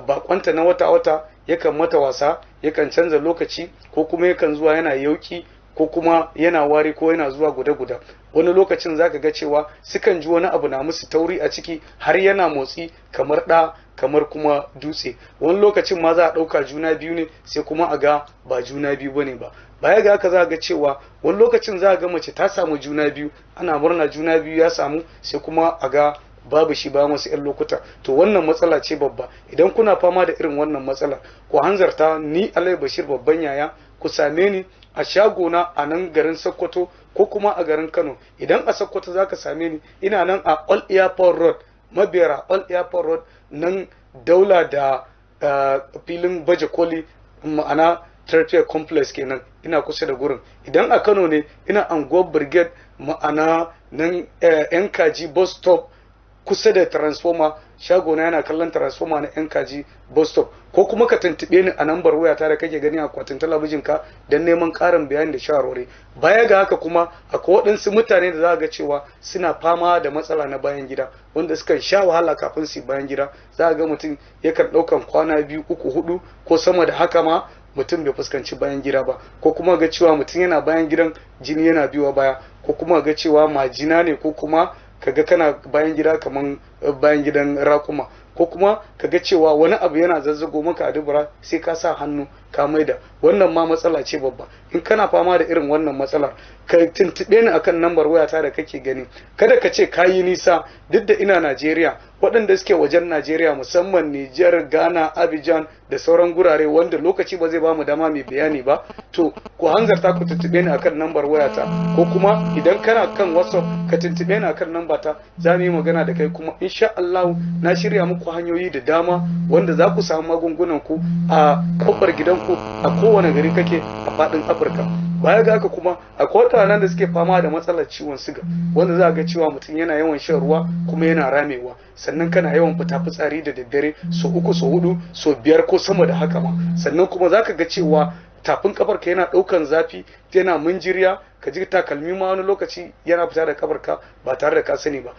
bakonta na wata-wata yakan mata wasa, yakan canza lokaci, ko kuma yakan zuwa yana yauki, ko kuma yana wari, ko yana zuwa guda-guda. Wani lokacin zaka ga cewa sukan ji wani abu na musu tauri a ciki, har yana motsi kamar ɗa, kamar kuma dutse. Wani lokacin ma za a ɗauka juna biyu ne, sai kuma a ga ba juna biyu bane ba. Baya ga haka za ga cewa wani lokacin za ga mace ta samu juna biyu, ana murna juna biyu ya samu, sai kuma a ga babu shi ba masu 'yan lokuta. To wannan matsala ce babba. Idan kuna fama da irin wannan matsala, ku hanzarta ni Alai Bashir babban yaya, ku same ni a shagona a nan garin Sokoto, ko kuma a garin Kano. Idan a Sokoto za ka same ni, ina nan a All Airport Road, Mabera All Airport Road, nan daula da filin baje koli, ma'ana Trade Complex kenan, ina kusa da gurin. Idan a Kano ne, ina anguwar Brigade, ma'ana nan Yankaji bus stop kusa da transformer, shagona yana kallon transformer na 'yan kaji bus stop, ko kuma ka tuntuɓe ni a nambar wayata da kake gani a akwatin talabijin ka don neman ƙarin bayani da shawarwari. Baya ga haka kuma akwai waɗansu mutane da za ga cewa suna fama da matsala na bayan gida, wanda sukan sha wahala kafin su yi bayan gida. Za ga mutum yakan ɗaukan kwana 2, 3, 4 ko sama da haka ma mutum bai fuskanci bayan gida ba, ko kuma ga cewa mutum yana bayan gidan jini yana biyowa baya, ko kuma ga cewa majina ne, ko kuma kaga kana bayan gida kaman bayan gidan rakuma, ko kuma kaga cewa wani abu yana zazzago maka a dubura sai ka sa hannu ka maida. Wannan ma matsala ce babba. In kana fama da irin wannan matsalar, ka tuntuɓe ni akan nambar wayata da kake gani. Kada ka ce ka yi nisa, duk da ina Najeriya, waɗanda suke wajen Najeriya musamman Nijar, Ghana, Abidjan da sauran gurare wanda lokaci ba zai bamu dama mai bayani ba, to ku hanzarta ku tuntuɓe ni akan nambar wayata, ko kuma idan kana kan WhatsApp ka tuntuɓe ni akan nambata, za mu yi magana da kai. Kuma insha Allah na shirya muku hanyoyi da dama wanda za ku samu magungunan ku a kofar gidanku a kowane gari kake a faɗin Afirka. Baya ga haka kuma akwai mutanen da suke fama da matsalar ciwon siga, wanda za ga cewa mutum yana yawan shan ruwa kuma yana ramewa, sannan kana yawan fita fitsari da daddare so 3, so 4, so 5 ko sama da haka ma. Sannan kuma za ka ga cewa tafin kafarka yana ɗaukan zafi, yana minjiriya, ka ji takalmi ma wani lokaci yana fita da kafarka ba tare da ka sani ba.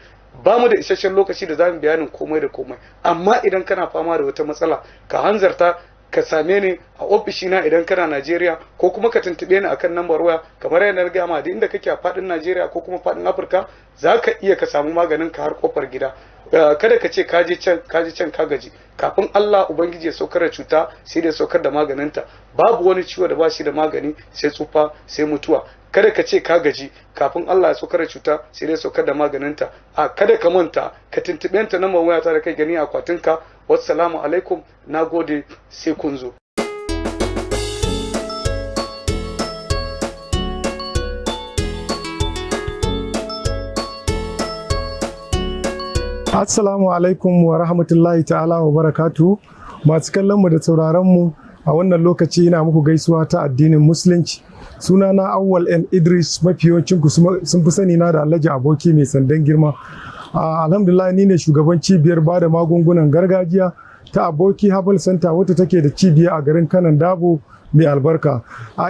Ba mu da isasshen lokaci da za mu bayanin komai da komai, amma idan kana fama da wata matsala ka hanzarta ka same ni a ofishina idan kana Najeriya, ko kuma ka tuntube ni akan nambar waya kamar yadda na gama da inda kake a fadin Najeriya ko kuma fadin Afirka, za ka iya ka samu maganin ka har kofar gida. Kada ka ce kaje can ka gaji, kafin Allah Ubangiji ya saukar da cuta sai da saukar da maganinta. Babu wani ciwo da ba shi da magani sai tsufa sai mutuwa. Kada ka ce ka gaji, kafin Allah ya saukar da cuta sai dai saukar da maganinta. Kada ka manta ka tuntube ta nambar wayata da kai gani a akwatinka. Wassalamu alaikum, na gode, sai kun zo. Assalamu alaikum wa rahmatullahi ta'ala wa barakatu. Masu kallon mu da sauraron mu a wannan lokaci ina muku gaisuwa ta addinin musulunci. Sunana Awwal N Idris, mafi yawancin ku sun fi sani na da Alhaji Aboki mai sandan girma. Alhamdulillah ni ne shugaban cibiyar bada magungunan gargajiya ta Aboki Herbal Center, wata take da cibiya a garin Kanan Dabo mai albarka.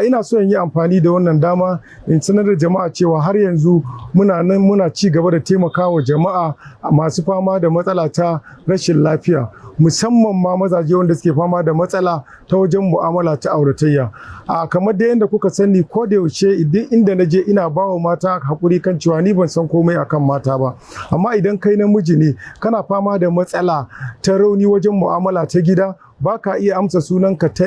Ina so in yi amfani da wannan dama in sanar da jama'a cewa har yanzu muna ci gaba da taimakawa jama'a masu fama da matsala ta rashin lafiya, musamman ma mazaje wanda suke fama da matsala ta wajen mu'amala ta auratayya. Kamar da yadda kuka sani, ko da yaushe idan inda na je ina bawa mata hakuri kan cewa ni ban san komai akan mata ba, amma idan kai namiji ne kana fama da matsala ta rauni wajen mu'amala ta gida, ba ka iya amsa sunanka ta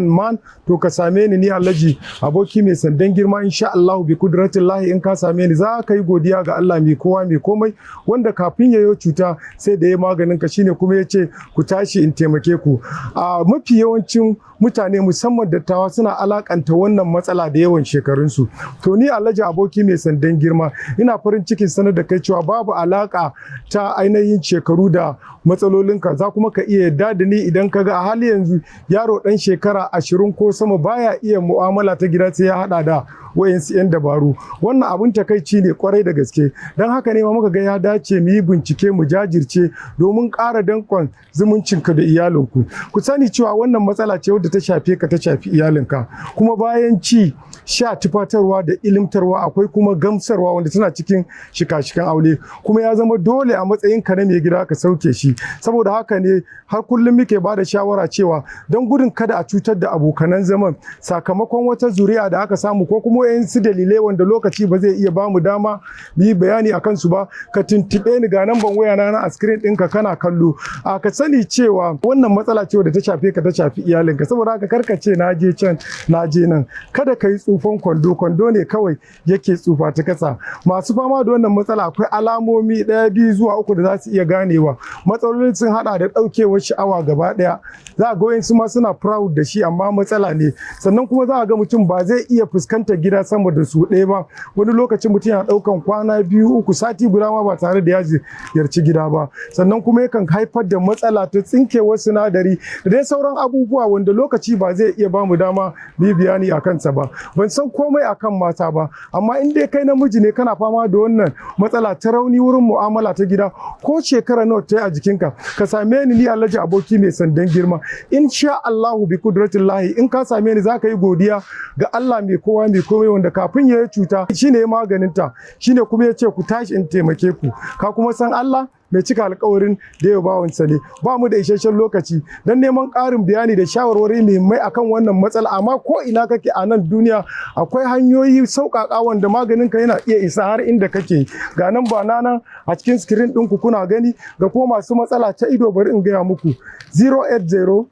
man, to ka same ni Alhaji Aboki mai sandan girma. Insha Allah bi kudratillahi, in ka same ni za ka yi godiya ga Allah mai kowa mai komai, wanda kafin yayo cuta sai da ya maganin ka, shine kuma yace ku tashi in taimake ku. Mafi yawancin mutane musamman dattawa suna alakanta wannan matsala da yawan shekarunsu. To ni Alhaji Aboki mai sandan girma ina farin cikin sanar da kai cewa babu alaka ta ainihin shekaru da matsalolinka. Za kuma ka iya yarda da ni idan ka ga a hali yanzu yaro dan shekara 20 ko sama baya iya mu'amala ta gida sai ya hada da wayansu 'yan dabaru. Wannan abun takaici ne kwarai da gaske. Don haka ne ma muka ga ya dace mu yi bincike, mu jajirce domin ƙara dankon zumuncinka da iyalinku. Ku sani cewa wannan matsala ce wadda ta shafe ka, ta shafi iyalinka. Kuma bayan ci, sha, tufatarwa da ilimtarwa, akwai kuma gamsarwa wanda tana cikin shika-shikan aure. Kuma ya zama dole a matsayin ka na mai gida ka sauke shi. Saboda haka ne har kullum muke ba da shawara cewa don gudun kada a cutar da abokanan zaman sakamakon wata zuri'a da aka samu, ko kuma su dalilai wanda lokaci ba zai iya bamu dama mu yi bayani a kansu ba, ka tuntuɓe ni ga namban waya na a screen ɗinka kana kallo. Ka sani cewa wannan matsala ce wadda ta shafe ka, ta shafi iyalinka. Saboda haka karkace na je can na je nan, kada ka yi tsufan kwando ne kawai yake tsufa ta kasa. Masu fama da wannan matsala akwai alamomi 1, 2 zuwa 3 da za su iya ganewa. Matsalolin sun hada da ɗaukewar sha'awa gaba ɗaya. Za a ga wayansu ma suna proud da shi amma matsala ne. Sannan kuma za a ga mutum ba zai iya fuskantar gida sama da su ɗaya ba. Wani lokacin mutum yana ɗaukan kwana 2, 3, sati guda ma ba tare da ya ziyarci gida ba. Sannan kuma yakan haifar da matsala ta tsinkewar sinadari da dai sauran abubuwa wanda lokaci ba zai iya bamu dama mu yi bayani a kansa ba. Ban ban san komai akan mata ba, amma in dai kai namiji ne kana fama da wannan matsala ta rauni wurin mu'amala ta gida ko shekara nawa ta yi a jikinka, ka same ni Alhaji Aboki mai sandan girma. Insha Allahu bi kudratillahi in ka same ni zaka yi godiya ga Allah mai kowa mai komai wanda kafin ya yi cuta shine ya maganinta, shine kuma ya ce ku tashi in taimake ku. Ka kuma san Allah mai cika alkawarin da ya bawansa ne. Ba mu da isasshen lokaci don neman ƙarin bayani da shawarwari muhimmai akan wannan matsala, amma ko ina kake a nan duniya akwai hanyoyi sauƙaƙa wanda maganin ka yana iya isa har inda kake. Ga nan ba nan a cikin screen ɗinku kuna gani, ga kuma masu matsala ta ido bari in gaya muku 080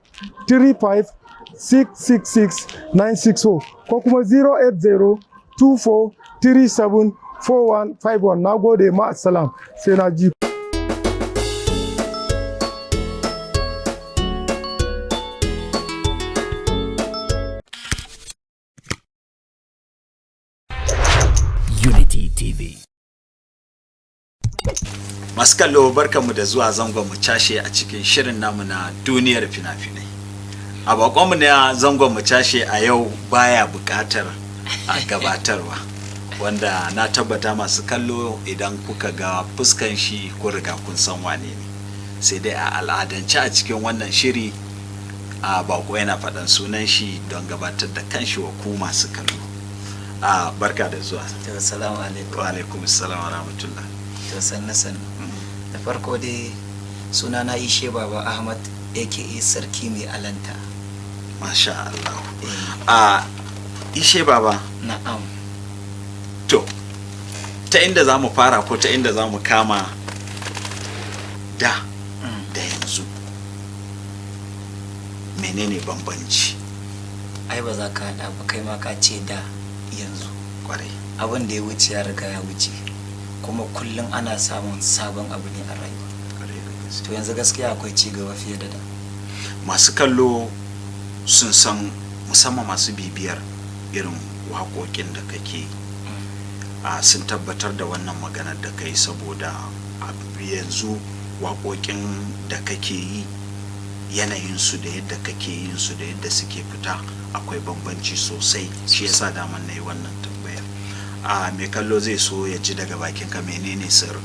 35 666 960 ko kuma 080 24 37 4151. Na gode, ma'asalam, sai na ji. Unity TV. Masu kallo barkanmu da zuwa zangon mu cashe a cikin shirin namu na duniyar fina-finai. A bakonmu na zangon mu cashe a yau baya buƙatar a gabatarwa, wanda na tabbata masu kallo idan kuka ga fuskan shi ko riga kun san wane ne. Sai dai a al'adance a cikin wannan shiri a bako yana faɗan sunan shi don gabatar da kanshi wa ku masu kallo. Barka da zuwa. Assalamu alaikum. Wa alaikum assalam wa rahmatullah. To sannu da farko dai suna na Ishe Baba Ahmad aka Sarki Mai Alanta. Masha Allah. Ishe Baba. Na'am. To ta inda za mu fara ko ta inda za mu kama da yanzu menene bambanci? Ai ba za ka haɗa ba, kai ma ka ce da yanzu. Kwarai. Abin da ya wuce ya riga ya wuce, kuma kullum ana samun sabon abu ne a rayuwa. To yanzu gaskiya akwai ci gaba fiye da da. Masu kallo sun san, musamman masu bibiyar irin waƙoƙin da kake sun tabbatar da wannan maganar da kai, saboda yanzu waƙoƙin da kake yi yanayinsu da yadda kake yin su da yadda suke fita akwai bambanci sosai. Shi yasa daman na yi wannan tambaya. Mai kallo zai so ya ji daga bakin ka menene sirrin?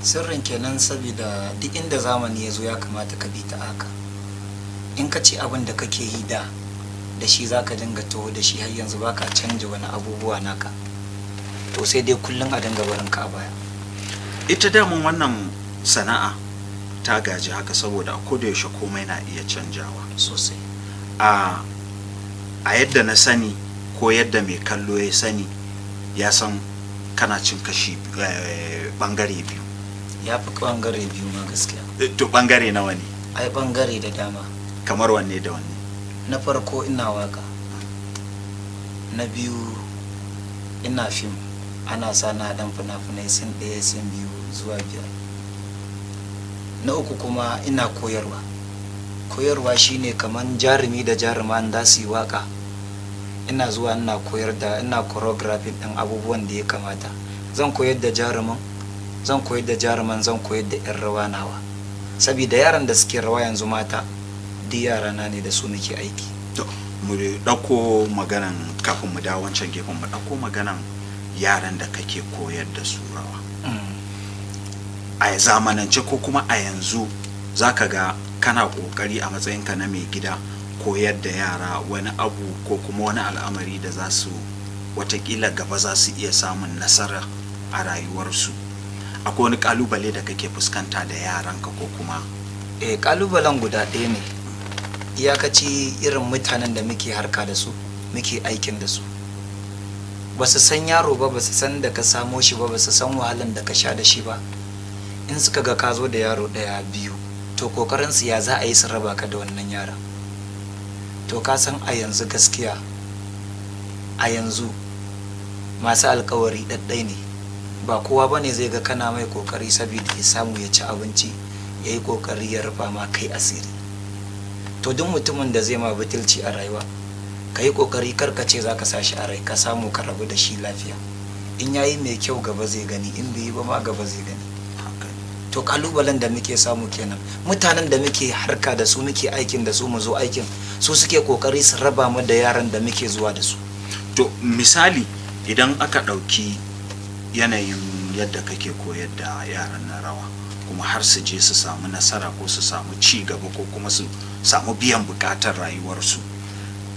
Sirrin kenan, saboda duk inda zamani ya zo ya kamata ka bi ta haka. In ka ce abin da kake yi da shi za ka dinga taho da shi har yanzu baka canja wani abubuwa naka, to sai dai kullum a dinga barin ka a baya. Ita damun wannan sana'a ta gaji haka, saboda a koda yaushe komai na iya canjawa sosai. A yadda na sani ko yadda mai kallo ya sani, ya san kana cin kashi bangare biyu. Ya fi bangare biyu ma gaskiya. To bangare nawa ne? Ai bangare da dama. Kamar wanne da wanne? Na farko ina waka, na biyu ina fim, ana sa na dan fina-finai sun 1 sun 2 zuwa 5. Na uku kuma ina koyarwa. Koyarwa shine kaman jarumi da jaruman da su yi waka, ina zuwa ina koyar da, ina choreography din abubuwan da ya kamata. Zan koyar da jaruman, zan koyar da jaruman, zan koyar da 'yan rawa nawa, saboda yaran da suke rawa yanzu mata duk yarana ne, da su muke aiki. To mu dauko maganan, kafin mu dawo wancan gefen, mu dauko maganan yaran da kake koyar da su rawa. A zamanance ko kuma a yanzu zaka ga kana kokari a matsayinka na mai gida koyar da yara wani abu ko kuma wani al'amari da za su watakila gaba za su iya samun nasara a rayuwarsu. Akwai wani kalubale da kake fuskanta da yaranka ko kuma? Kalubalen guda ɗaya ne, iyakaci irin mutanen da muke harka da su, muke aikin da su, ba su san yaro ba, ba su san da ka samo shi ba, ba su san wahalan da ka sha da shi ba. In suka ga ka zo da yaro 1 2, to kokarin su ya za a yi su raba ka da wannan yara. To ka san a yanzu gaskiya, a yanzu masu alkawari ɗaɗɗai ne, ba kowa bane zai ga kana mai kokari saboda ya samu ya ci abinci, ya yi kokari ya rufa ma kai asiri. To duk mutumin da zai ma butulci a rayuwa, ka yi kokari karkace za ka sa shi a rai, ka samu ka rabu da shi lafiya. In yayi mai kyau gaba zai gani, in bai yi ba ma gaba zai gani. To kalubalen da muke samu kenan, mutanen da muke harka da su, muke aikin da su, mu zo aikin su suke kokari su raba mu da yaran da muke zuwa da su. to misali idan aka ɗauki yanayin yadda kake koyar da yaran na rawa kuma har su je su samu nasara ko su samu ci gaba ko kuma su samu biyan bukatar rayuwarsu,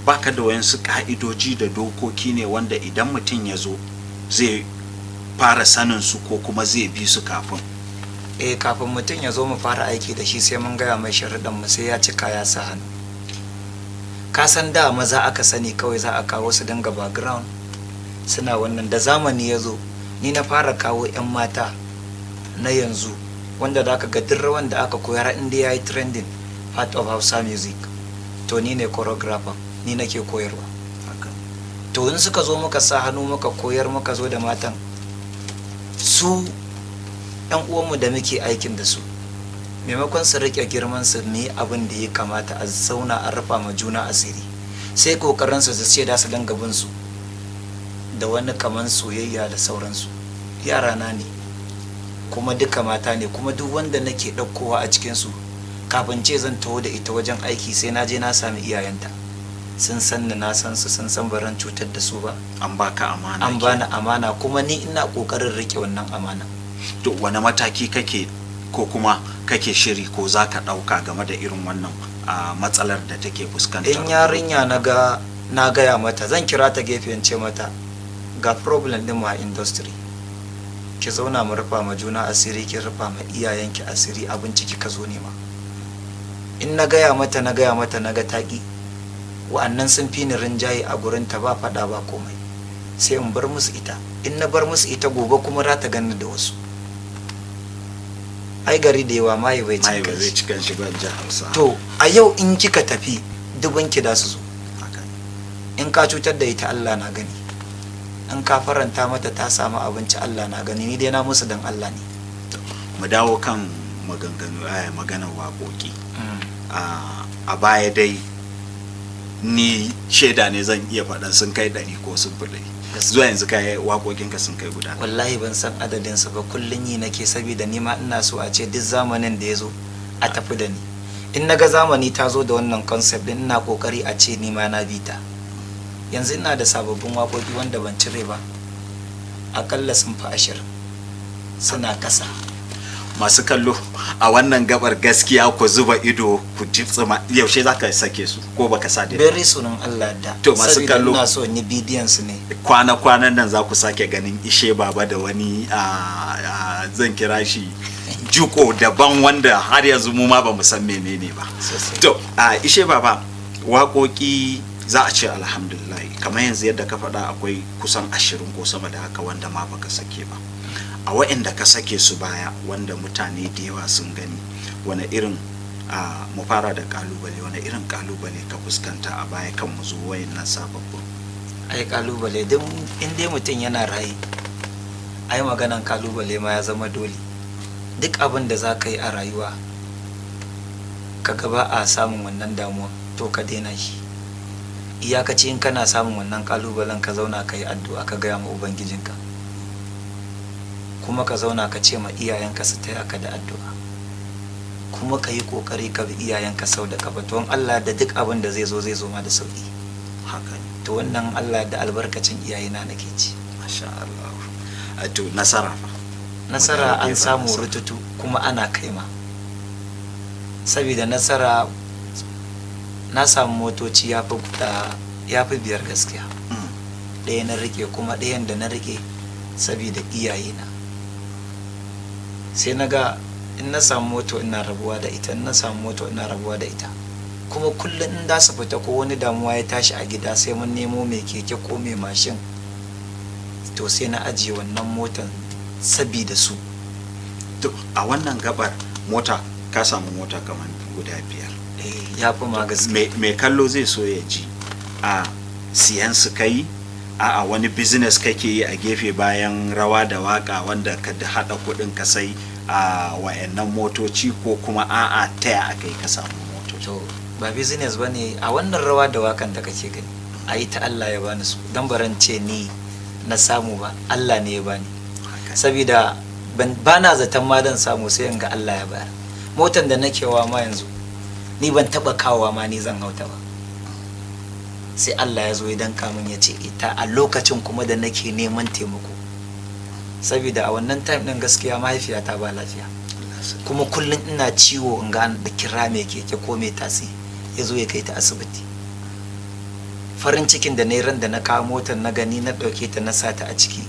baka da wayansu ka'idoji da dokoki ne wanda idan mutum ya zo zai fara sanin su ko kuma zai bi su kafin? Kafin mutum ya zo mu fara aiki da shi sai mun gaya mai sharuɗan mu sai ya cika ya sa hannu. Ka san da maza aka sani kawai za a kawo su dinga background suna wannan, da zamani ya zo ni na fara kawo 'yan mata na yanzu wanda da aka ga duk rawan da aka koyar inda ya yi trending part of Hausa music, to ni ne choreographer, ni nake koyarwa. To in suka zo muka sa hannu muka koyar muka zo da matan, su 'yan uwanmu da muke aikin da su maimakon su rike girman su ne abin da ya kamata a zauna a rufa ma juna asiri, sai kokarin su ce da su dinga bin su da wani kaman soyayya da sauransu. Yara na ne kuma duka mata ne, kuma duk wanda nake ɗaukowa a cikin su kafin ce zan taho da ita wajen aiki sai na je na sami iyayenta, sun san ni na san su, sun san baran cutar da su ba. An baka amana, an bani amana kuma ni ina kokarin rike wannan amana. To wani mataki kake ko kuma kake shiri ko za ka ɗauka game da irin wannan matsalar da take fuskanta? In yarinya na gaya mata zan kira ta gefe in ce mata ga problem din ma industry, ki zauna mu rufa ma juna asiri, ki rufa ma iyayenki asiri, abinci kika zo nema. In na gaya mata na ga taki wa'annan sun fi ni rinjaye a gurin ta, ba fada ba komai, sai in bar musu ita. In na bar musu ita gobe kuma za ta gani da wasu. Ai gari da yawa mai bai cikin shi ban Hausa. To a yau in kika tafi dubin ki da su zo. In ka cutar da ita Allah na gani, in ka faranta mata ta samu abinci Allah na gani, ni dai na musu dan Allah ne. Mu dawo kan maganar waƙoƙi. A baya dai ni shaida ne zan iya faɗan sun kai 100 ko sun fi 100. Zuwa yanzu kai waƙoƙinka sun kai guda? Wallahi ban san adadin su ba, kullun yi nake saboda ni ma ina so a ce duk zamanin da ya zo a tafi da ni. In naga zamani ta zo da wannan concept din ina kokari a ce ni ma na bi ta. Yanzu ina da sababbin waƙoƙi wanda ban cire ba, akalla sun fi 20 suna kasa. Masu kallo a wannan gabar gaskiya ku zuba ido ku ji tsima, yaushe zaka sake su ko baka sa dai? Very sunan Allah da. To masu kallo ina so ni bidiyon su ne. Kwanan nan za ku sake ganin Ishe Baba da wani zan kira shi juko daban wanda har yanzu mu ma ba mu san menene ba. To Ishe Baba, waƙoƙi za a ce alhamdulillah, kamar yanzu yadda ka faɗa akwai kusan 20 ko sama da haka wanda ma baka sake ba. A waɗanda ka sake su baya wanda mutane da yawa sun gani, wani irin mu fara da kalubale, wani irin kalubale ka fuskanta a baya kan mu zo wayannan sababbin? Ai kalubale din in dai mutum yana raye, ai maganan kalubale ma ya zama dole. Duk abin da za ka yi a rayuwa ka gaba a samun wannan damuwa to ka daina shi. Iyakaci in kana samun wannan kalubalen ka zauna ka yi addu'a ka gaya ma ubangijinka, kuma ka zauna ka ce ma iyayenka su taya ka da addu'a, kuma ka yi kokari ka bi iyayenka sau da kafa. To Allah da duk abin da zai zo ma da sauki. Haka ne. To wannan Allah da albarkacin iyayena nake ci. Masha Allah. To nasara fa? Nasara an samu rututu kuma ana kaima. Saboda nasara na samu motoci ya fi 5 gaskiya. Ɗaya na rike, kuma ɗayan da na rike saboda iyayena. Sai na ga in na samu moto ina rabuwa da ita, in na samu moto ina rabuwa da ita, kuma kullum in da su fita ko wani damuwa ya tashi a gida sai mun nemo mai keke ko mai mashin, to sai na ajiye wannan motan sabida su. To a wannan gabar mota ka samu mota kamar guda 5. Ya fi ma gaskiya. Mai kallo zai so ya ji a siyan su kai, a wani business kake yi a gefe bayan rawa da waka wanda ka hada kudin ka sai a wayannan motoci, ko kuma a'a taya akai ka samu motoci? To ba business bane a wannan rawa da wakan da kake gani, ayi ta Allah ya bani su, dan baran ce ni na samu ba, Allah ne ya bani. Saboda bana zaton ma dan samu sai in ga Allah ya bayar. Motan da nake wa ma yanzu ni ban taba kawowa ma ni zan hauta ba. sai Allah ya zo ya danka min ya ce ita a lokacin kuma da nake neman taimako, saboda a wannan time din gaskiya mahaifiyata ba lafiya kuma kullum ina ciwo in ga da kira mai keke ko mai tasi ya zo ya kai ta asibiti. Farin cikin da na ran da na kawo motar na gani na ɗauke ta na sata a ciki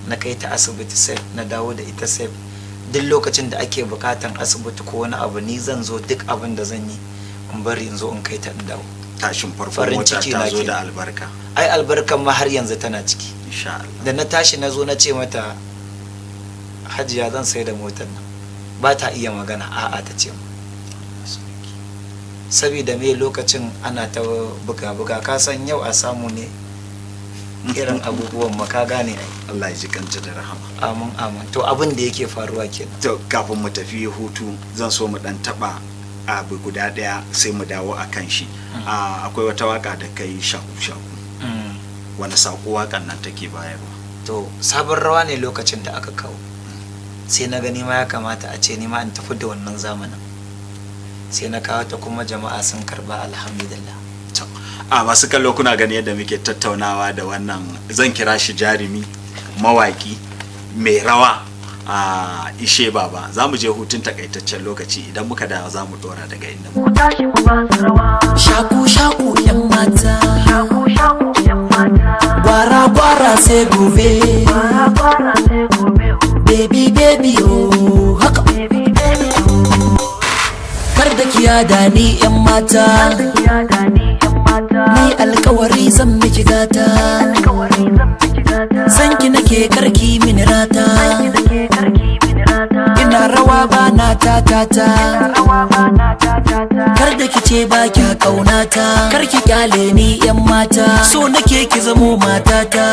na kai ta asibiti safe na dawo da ita safe. Duk lokacin da ake bukatan asibiti ko wani abu ni zan zo duk abin da zan yi in bari in zo in kai ta in dawo. Tashin farko mota ta zo da albarka. Ai albarkan ma har yanzu tana ciki. Insha Allah. Da na tashi na zo na ce mata Hajiya zan sai da motar nan. Ba ta iya magana a'a ta ce mu. Saboda me lokacin ana ta buga ka san yau a samu ne irin abubuwan maka gane ai. Allah ya ji kanta da rahama. Amin amin. To abin da yake faruwa kenan. To kafin mu tafi hutu zan so mu dan taba abu guda daya sai mu dawo akan shi. Akwai wata waka da kai shaku wani sako wakan nan take bayarwa? To sabon rawa ne lokacin da aka kawo, sai na gani ma ya kamata a ce ni ma in tafi da wannan zamanin, sai na kawo ta kuma jama'a sun karba alhamdulillah. Masu kallo kuna gani yadda muke tattaunawa da wannan zan kira shi jarumi mawaki mai rawa a Ishe Baba. Za mu je hutun takaitaccen lokaci, idan muka dawo za mu dora daga inda mu tashi mu ba su rawa. Shaku shaku yan mata, shaku shaku yan mata, gwara gwara sai gobe, gwara gwara sai gobe, baby baby oh haka, baby baby oh. Kar da kiya da ni yan mata, kar da kiya da ni yan mata, ni alkawari zan miki gata, alkawari zan miki gata, san ki nake karki mini rata, san ki nake karki mini rata, ina rawa ba na ta ta ta, ina rawa ba na ta ta ta, kar da kice ba kya kaunata, kar ki kyale ni yan mata, so nake ki zamo matata,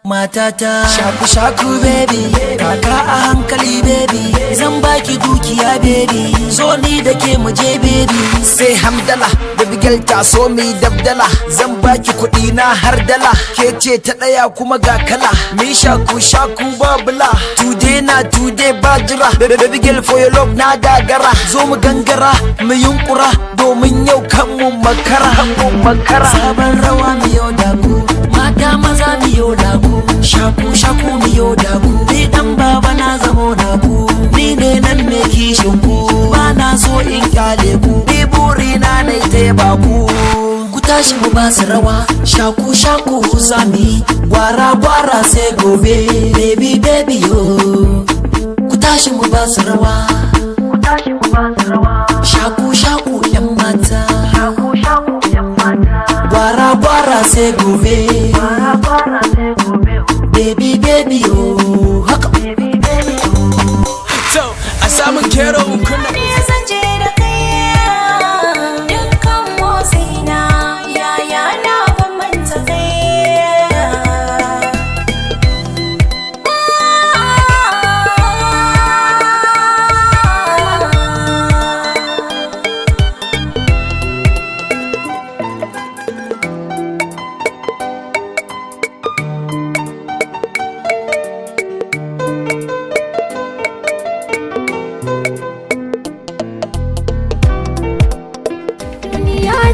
matata. Shaku shaku baby, kaka a hankali baby, zan baki dukiya baby, so ni da ke muje baby. Sai hamdala da bigel ta so mi dabdala, zan baki kuɗi na har dala, ke ce ta ɗaya kuma ga kala, mi shaku shaku babula, today na today bajira, da bigel for your love na dagara, zo mu gangara mu yunkura domin yau kan mu makara. Sabon rawa mi yau da ku, mata maza mi yau da ku, shaku shaku mi yau da ku, ni dan baba na zamo da ku, ni ne nan me kishin ku, ba na so in kyale ku, ni burina na teba ku. Ku tashi mu ba su rawa, shaku shaku zami, gwara gwara sai gobe, baby baby yo. Ku tashi mu ba su rawa, ku tashi mu ba su rawa, shaku shaku yan mata, shaku shaku yan mata, gwara gwara sai gobe, gwara gwara sai gobe, baby baby oh haka, baby baby oh. So a samu kero kunna zan je da kai dukkan motsina, yaya na ban manta kai.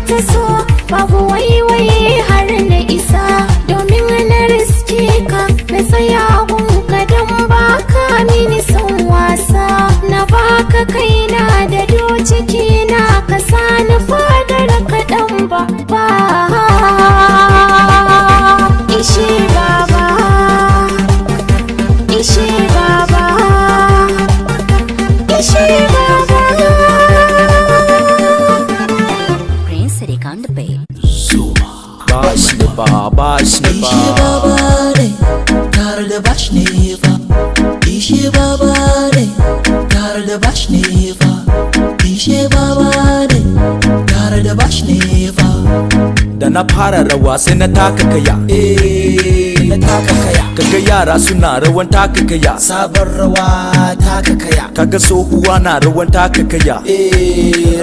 Ta so babu waiwaye har na isa, domin na riske ka na tsaya gunka don baka mini son wasa, na baka kaina da ciki na ka sani fadar kaɗan ba. Ishe baba, ishe baba, ishe baba. Bash ne ba, bash ne ba. Ishe baba ne, tare da bash ne fa. Ishe baba ne, tare da bash ne fa. Ishe baba ne, tare da bash ne fa. Da na fara rawa sai na taka kaya, na taka kaya. Kaga yara suna rawan taka kaya, sabon rawa taka kaya. Kaga tsohuwa na rawan taka kaya,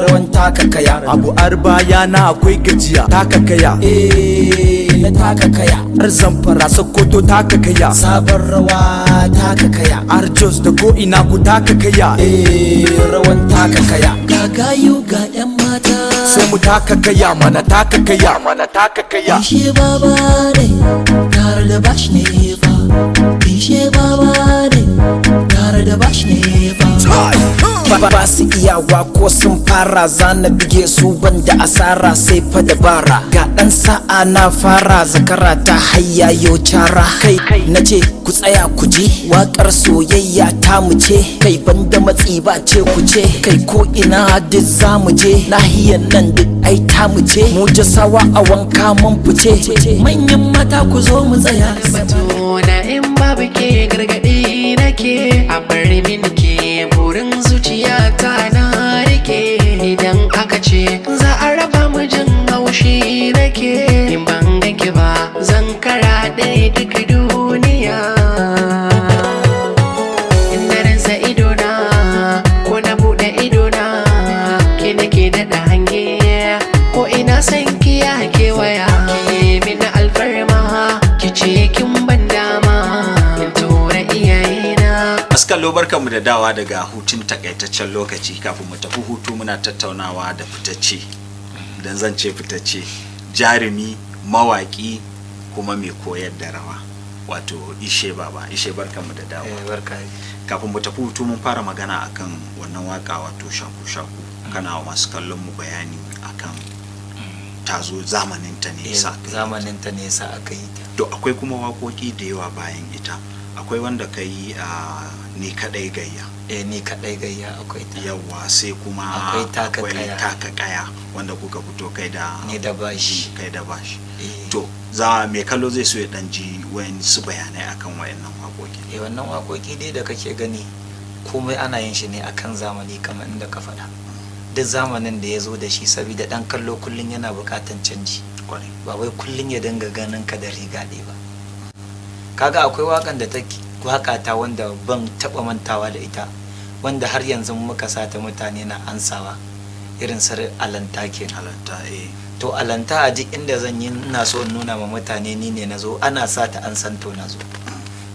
rawan taka kaya. Abu arbaya na akwai gajiya taka kaya, ya taka kaya, har Zamfara Sokoto taka kaya, sabon rawa taka kaya, har Jos da ko ina ku taka kaya, rawan taka kaya. Ga gayu ga yan mata, sai mu taka kaya mana taka kaya mana taka kaya. Ishe baba ne tare da bash ne fa, ishe baba ne tare da bash ne fa. Ba su iyawa ko sun fara, zana bige su banda asara sai fa dabara. Ga dan sa'a na fara, zakara ta hayyayo cara. Kai nace ku tsaya ku ji wakar soyayya ta mu ce, kai banda matsi ba ce ku ce, kai ko ina duk za mu je, nahiyan nan duk ai ta mu ce, mu jasawa a wanka mun fice, manyan mata ku zo mu tsaya. Batuna in babu ke gargaɗi nake, a bari min ke burin zuciyata na rike. Idan aka ce za a raba mu jin haushi nake, in ban ganki ba zan karaɗe duka duniya. In na rinsa idona ko na buɗe idona, ke nake daɗa hange ko ina san ki ya kewaya. Ki mini alfarma ki ce kin ban dama in tura iyayena. Askallo barkanmu da dawa daga hutun takaitaccen lokaci. Kafin mu tafi hutu muna tattaunawa da fitacce, dan zan ce fitacce, jarumi, mawaki kuma mai koyar da rawa, wato Ishe Baba. Ishe barkanmu da dawa. Barka. Kafin mu tafi hutu mun fara magana akan wannan waka wato shaku shaku, kana wa masu kallon mu bayani akan tazo zamanin ta nesa. Zamanin ta nesa aka yi ta. To akwai kuma wakoki da yawa bayan ita. Akwai wanda kai ni kadai gayya. Ni kadai gayya akwai ta. Yawa sai kuma akwai taka kaya wanda kuka fito kai da ni da bashi. Kai da bashi. To za me kallo zai so ya dan ji wayan su bayanai akan wayannan wakoki. Wannan wakoki dai da kake gani komai ana yin shi ne akan zamani kamar inda ka faɗa. Duk zamanin da ya zo da shi, saboda dan kallo kullun yana bukatan canji. Ba wai kullun ya dinga ganin ka da riga ɗaya ba. Kaga akwai wakan da take waka ta wanda ban taba mantawa da ita, wanda har yanzu muka sata mutane na ansawa, irin sar alanta ke. Alanta to alanta a duk inda zan yi ina so in nuna ma mutane ni ne nazo, ana sata an san to nazo.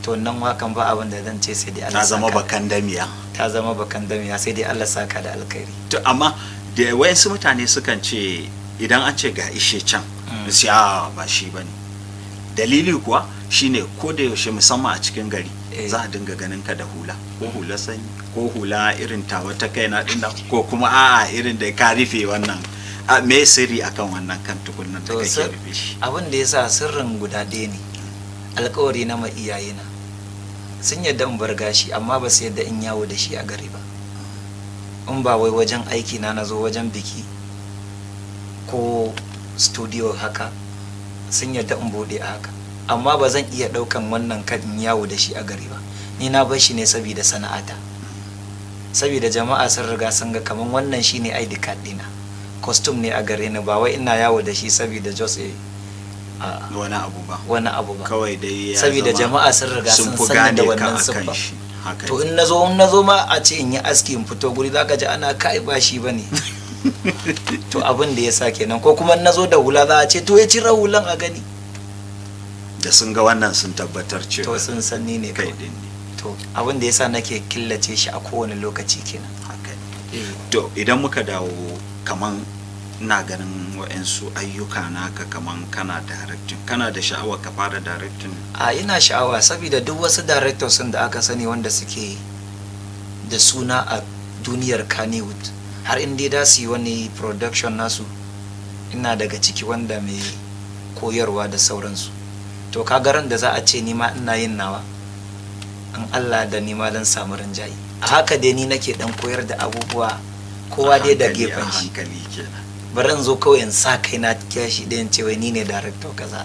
To nan wakan ba abin da zan ce sai dai Allah. Ta zama bakan damiya. Ta zama bakan damiya, sai dai Allah saka da alkhairi. To amma da wayansu mutane sukan ce idan an ce ga Ishe can, sai ba shi bane. Dalili kuwa shine ko da yaushe musamman a cikin gari za a dinga ganin ka da hula, ko hula sanyi ko hula irin tawa ta kaina din nan, ko kuma a'a irin da ka rufe wannan. Me sirri akan wannan kan tukunnan da kake rufe shi? Abin da yasa sirrin guda ɗaya ne, alƙawari na mai iyayena. Sun yadda in bar gashi amma ba su yadda in yawo da shi a gari ba. In ba wai wajen aiki na nazo wajen biki ko studio haka, sun yadda in bude a haka, amma ba zan iya daukan wannan kan in yawo da shi a gari ba. Ni na bar shi ne saboda sana'ata, saboda jama'a sun riga sun ga kaman wannan shine ID card dina, costume ne a gare ni, ba wai ina yawo da shi saboda just wani abu ba kawai dai saboda jama'a sun riga sun san da wannan siffa. To in nazo ma a ce in yi aski in fito guri, zaka ji ana kai ba shi bane. To abin da yasa kenan, ko kuma nazo da hula za a ce to ya cire hulan a gani. Da sun ga wannan sun tabbatar cewa to sun san ni ne kai din ne. To abin da yasa nake killace shi a kowane lokaci kenan. Haka. To idan muka dawo, kaman ina ganin wa'ansu ayyuka naka kaman kana directing, kana da sha'awa ka fara directing? Ina sha'awa, saboda duk wasu directors da aka sani wanda suke da suna a duniyar Kannywood, har inda da su yi wani production nasu, ina daga ciki wanda mai koyarwa da sauransu. To kagaran da za a ce nima ina yin nawa, in Allah da nima dan samu rinjayi. A haka dai ni nake dan koyar da abubuwa, kowa dai da gefen shi. Baran zo kawai in sa kaina kyashi da in ce wai ni ne director kaza.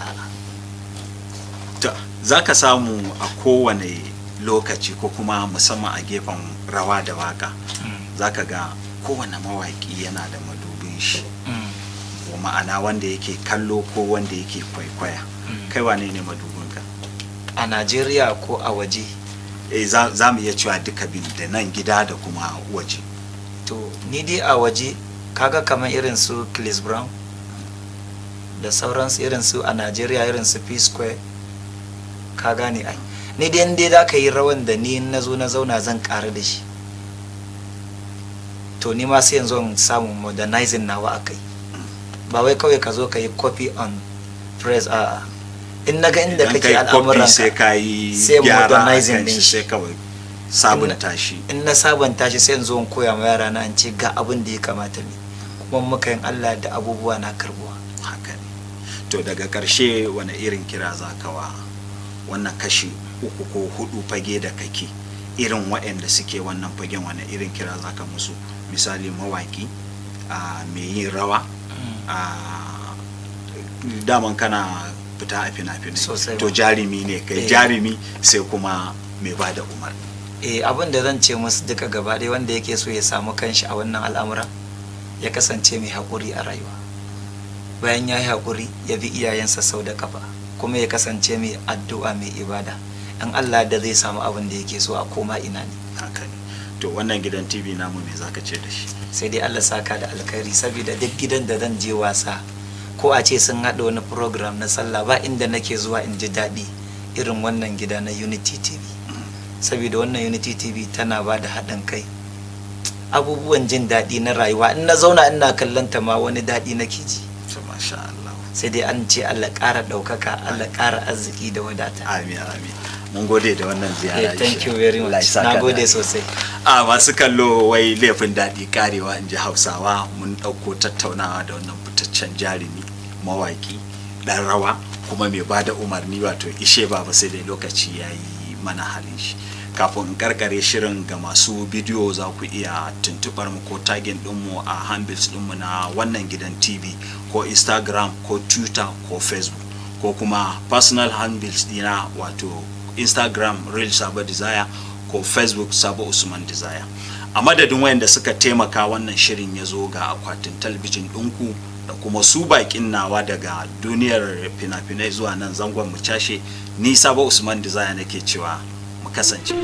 To zaka samu a kowane lokaci ko kuma musamman a gefen rawa da waka, zaka ga kowane mawaki yana da madubin shi, ko ma'ana wanda yake kallo ko wanda yake kwaikwaya. Kai wane ne madubinka a Najeriya ko a waje? Za mu iya cewa duka bin, da nan gida da kuma waje. To ni dai a waje kaga kamar irin su Chris Brown da sauransu irin su a Najeriya irin su P Square ka gane ai ni dai inda za ka yi rawan da ni na zo na zauna zan ƙara da shi to ni ma sai yanzu in samu modernizing nawa akai ba wai kawai ka zo ka yi copy on press a in naga inda kake al'amuran sai ka yi modernizing din sai kawai sabunta shi in na sabunta shi sai yanzu in koya ma yara na an ce ga abin da ya kamata ne kuma muka yin Allah da abubuwa na karbuwa haka ne to daga ƙarshe wani irin kira zaka wa wannan kashi 3 ko 4 fage da kake irin waɗanda suke wannan fagen wani irin kira zaka musu misali mawaki mai yin rawa daman kana fita a fina-finai to jarumi ne kai jarumi sai kuma mai bada umarni abin da zan ce musu duka gaba ɗaya wanda yake so ya samu kanshi a wannan al'amura ya kasance mai haƙuri a rayuwa bayan ya yi haƙuri ya bi iyayensa sau da kafa kuma ya kasance mai addu'a mai ibada in Allah da zai samu abin da yake so a koma ina ne haka ne to wannan gidan TV namu me zaka ce da shi sai dai Allah saka da alkhairi saboda duk gidan da zan je wasa ko a ce sun haɗa wani program na sallah ba inda nake zuwa in ji daɗi irin wannan gida na Unity TV saboda wannan Unity TV tana ba da haɗin kai abubuwan jin daɗi na rayuwa in na zauna ina kallon ta ma wani daɗi nake ji masha Allah sai dai an ce Allah ƙara ɗaukaka Allah ƙara arziki da wadata amin amin mun gode da wannan ziyara thank you very much na gode sosai a masu kallo wai laifin daɗi karewa in ji Hausawa mun ɗauko tattaunawa da wannan fitaccen jarumi mawaki ɗan rawa kuma mai bada umarni wato ishe baba sai dai lokaci yayi mana halin shi kafin in karkare shirin ga masu bidiyo za ku iya tuntubar mu ko tagin dinmu a handles dinmu na wannan gidan TV ko Instagram ko Twitter ko Facebook ko kuma personal handles dina wato Instagram Real Sabo Desire ko Facebook Sabo Usman Desire a madadin wayanda suka taimaka wannan shirin ya zo ga akwatin talabijin ɗinku da kuma su bakin nawa daga duniyar fina-finai zuwa nan zangon mu cashe ni Sabo Usman Desire nake cewa kasance